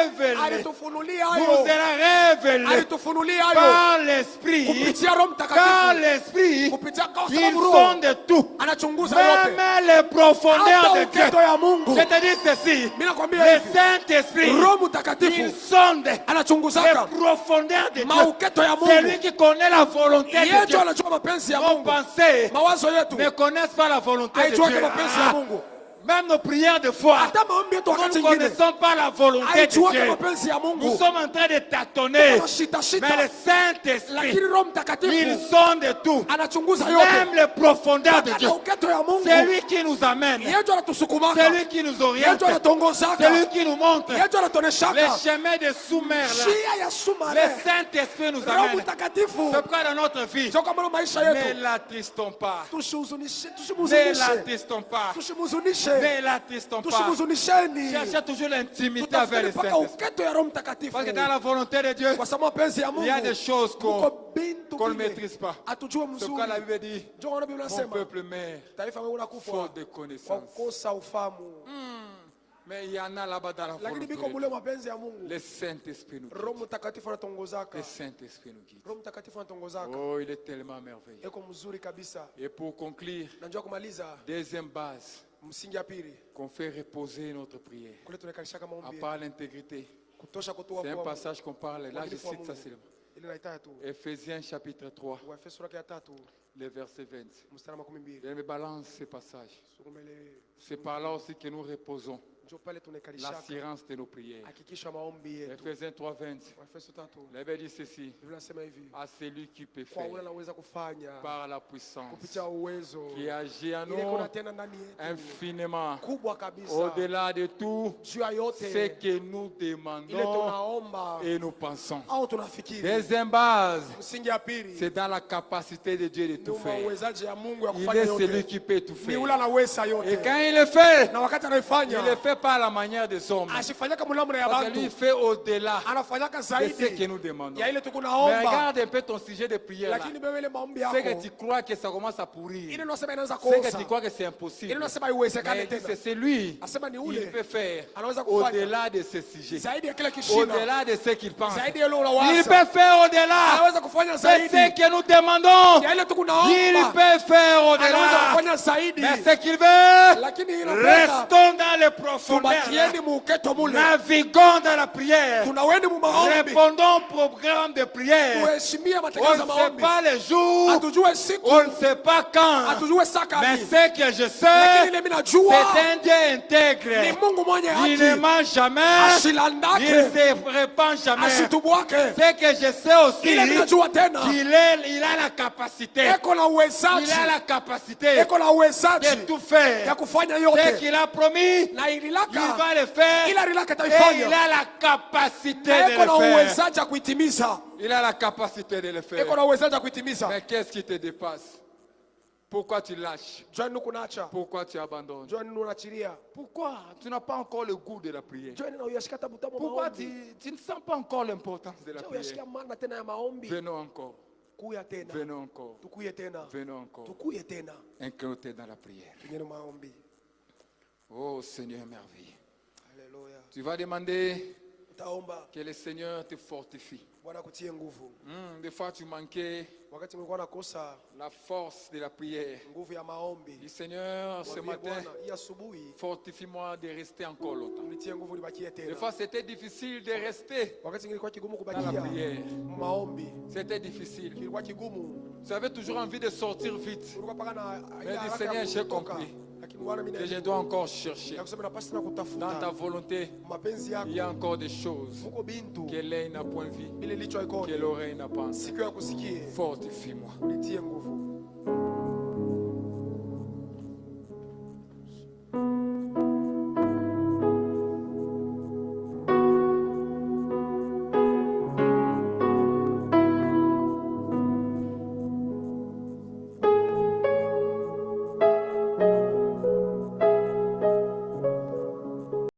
révélés. alitufunulia Nous hayo. les a révélés Alitufunulia hayo. par l'Esprit. Kupitia Roho Car Mtakatifu. l'Esprit, Kupitia kwa ils sababu sont Roho de tout. anachunguza yote. Même les profondeurs Hata de Dieu. uketo ya Mungu. Je te dis ceci. Mimi nakwambia Le hivi. Saint-Esprit, Roho Mtakatifu il sonde les anachunguzaka profondeurs de Dieu. mauketo ya C'est Mungu. lui qui connaît la volonté de Yeye Dieu. ndio anajua mapenzi ya Nos Mungu. pensées Mawazo yetu ne connaissent pas la volonté de haijuake Dieu. mapenzi ya Mungu. Même nos prières de foi, Hata maombi yetu nous wakati ne mwingine connaissons pas la volonté de haijuake Dieu. mapenzi ya Nous Mungu. sommes en train de tâtonner. Tunashita shita. Mais le Saint-Esprit, Lakini Roho il Mtakatifu sonde de tout. anachunguza yote. Même les profondeurs de Hata Dieu. uketo ya Mungu. C'est lui qui nous amène. Yeye ndio anatusukumaka. C'est lui qui nous Yeye oriente. ndio anatongozaka. C'est lui qui nous montre Yeye ndio anatoneshaka. les chemins de sous-mer. là. Njia ya Le sumare. Saint-Esprit nous Roho amène. Mtakatifu. C'est pourquoi dans notre vie, Sio kama maisha ne yetu. l'attristons pas. Tusihuzunishe, Ne tusimuzunishe. l'attristons pas. Tusimuzunishe. Ne l'attristons pas. Tusimuzunisheni. Cherchez toujours l'intimité avec le Tutafute mpaka Saint-Esprit. uketo ya Roho Mtakatifu. Parce que dans la volonté de Dieu, Kwa sababu mapenzi ya il y a Mungu des choses muko bintu qu'on ne vile maîtrise pas. atujue C'est pourquoi la mzuri. Bible dit, Ndio maana Biblia mon inasema peuple meurt taifa wewe unakufa faute de kwa connaissance. kukosa ufahamu. Mais il y en a là-bas dans la Lakini volonté biko de mule Dieu. mapenzi ya Mungu. Le Saint-Esprit nous Roho guide. Mtakatifu anatongozaka. Le Saint-Esprit nous guide. Roho Mtakatifu anatongozaka. Oh, il est tellement merveilleux. Eko mzuri kabisa. Et pour conclure, Na njoo kumaliza deuxième base msingi ya pili. qu'on fait reposer notre prière, Kule tunakalishaka à maombi. part l'intégrité. Kutosha kutoa C'est un kwa passage qu'on parle. Là, je uaminifu wa cite ça Mungu. seulement. Ile naitaya tu. Ephésiens chapitre 3, Waefeso sura ya 3 le verset 20. mstari wa 12. Je me balance ce passage. Sukumele C'est par là aussi que nous reposons Njoo pale tunakalishaka. l'assurance de nos prières. Hakikisha maombi yetu. Ephésiens 3:20. Waefeso 3. La Bible dit ceci. Biblia inasema hivi. À celui qui peut Kwa faire ule anaweza kufanya par la puissance kupitia uwezo qui agit en ile kuna nous tena ndani yetu infiniment kubwa kabisa au-delà de tout juu ya yote ce que nous ile demandons tunaomba et nous pensons. au tunafikiri. Deuxième base, Msingi ya pili c'est dans la capacité de Dieu de tout ni faire. uwezaji ya Mungu ya Il kufanya est celui yote. qui peut tout Ni faire. ule anaweza Et yote. quand il le fait, Na wakati il anaifanya ne le fait pas à la manière des hommes. asifanyaka mulamura ya Parce que lui, il bantu. fait au-delà Anafanyaka de ce que zaidi nous demandons. ya ile Mais tukunaomba. regarde un peu ton sujet de prière là. Lakini wewe ile maombi C'est que yako tu crois que ça commence à pourrir. ile unasema inaanza C'est que kosa. tu crois que c'est Ile impossible. unasema Mais haiwezekani il dit, tena. c'est lui. Asema ni Il ule peut faire anaweza kufanya au-delà de ce sujet. zaidi ya kile kishina. Au-delà de ce qu'il pense. Zaidi ya ile Il unawaza. peut faire au-delà Anaweza kufanya de zaidi ce que nous demandons. ya ile Il tukunaomba. peut faire Anaweza au-delà. kufanya zaidi. Mais ce qu'il veut, Lakini ile pesa restons dans les profondeurs. tubakieni muuketo mule. Naviguons dans la prière. Tunaweni mu maombi. Répondons au programme de prière. Tuheshimie On matangazo ne ya sait maombi. pas les jours, Hatujue siku, on ne sait pas quand. hatujue saa Mais gani. ce que je Lakini sais, ile mimi najua c'est un Dieu ni intègre. Mungu mwenye Il ne haki. ment jamais. Il Asilandake, ne se répand jamais. asitubwake. Ce que je sais aussi, Ile mimi najua tena. il a la capacité. Eko na Il uwezaji. a la capacité Eko na uwezaji de tout faire. ya kufanya Ce yote. qu'il a promis, Na il ililaka va le faire. ila rilaka Et taifanya. il a la capacité Na de eko na le faire. uwezaji ya kuitimiza. Il a la capacité de le faire. Eko na uwezaji ya kuitimiza. Mais qu'est-ce qui te dépasse? Pourquoi tu lâches? Jua nini kunaacha? Pourquoi tu abandonnes? Jua nini unaachilia? Pourquoi tu n'as pas encore le goût de la prière? Jua nini uyashika tabu Pourquoi maombi? tu ne sens pas encore l'importance de la Jua prière? uyashika maana tena ya maombi. Venons encore. Kuya tena. Venons encore. Tukuye tena. Venons encore. Tukuye tena. Incliné dans la prière. Tunyeni maombi. Oh Seigneur merveilleux. Haleluya. Tu vas demander Utaomba que le Seigneur te fortifie. Bwana kutie nguvu. Des fois tu manquais Wakati mlikuwa nakosa la force de la prière. nguvu ya maombi. Dis Seigneur, ce Mwambie matin, Bwana, hii asubuhi fortifie-moi de rester encore longtemps. unitie nguvu nibakie Des tena. fois c'était difficile de rester Wakati ilikuwa kigumu dans la kubakia prière. maombi. C'était difficile. Kilikuwa kigumu. Tu avais toujours envie de sortir vite. Ulikuwa paka na Mais ya dis haraka Seigneur, ya j'ai kutoka. compris Lakini Bwana mimi que je na dois encore chercher. ya kusema napaswa na Dans ta kutafuta volonté, mapenzi il y a yako. encore des choses Muko bintu que l'œil n'a point vues, ile licho que iko l'oreille n'a pas entendues. siku ya kusikie. Fortifie-moi. Unitie nguvu.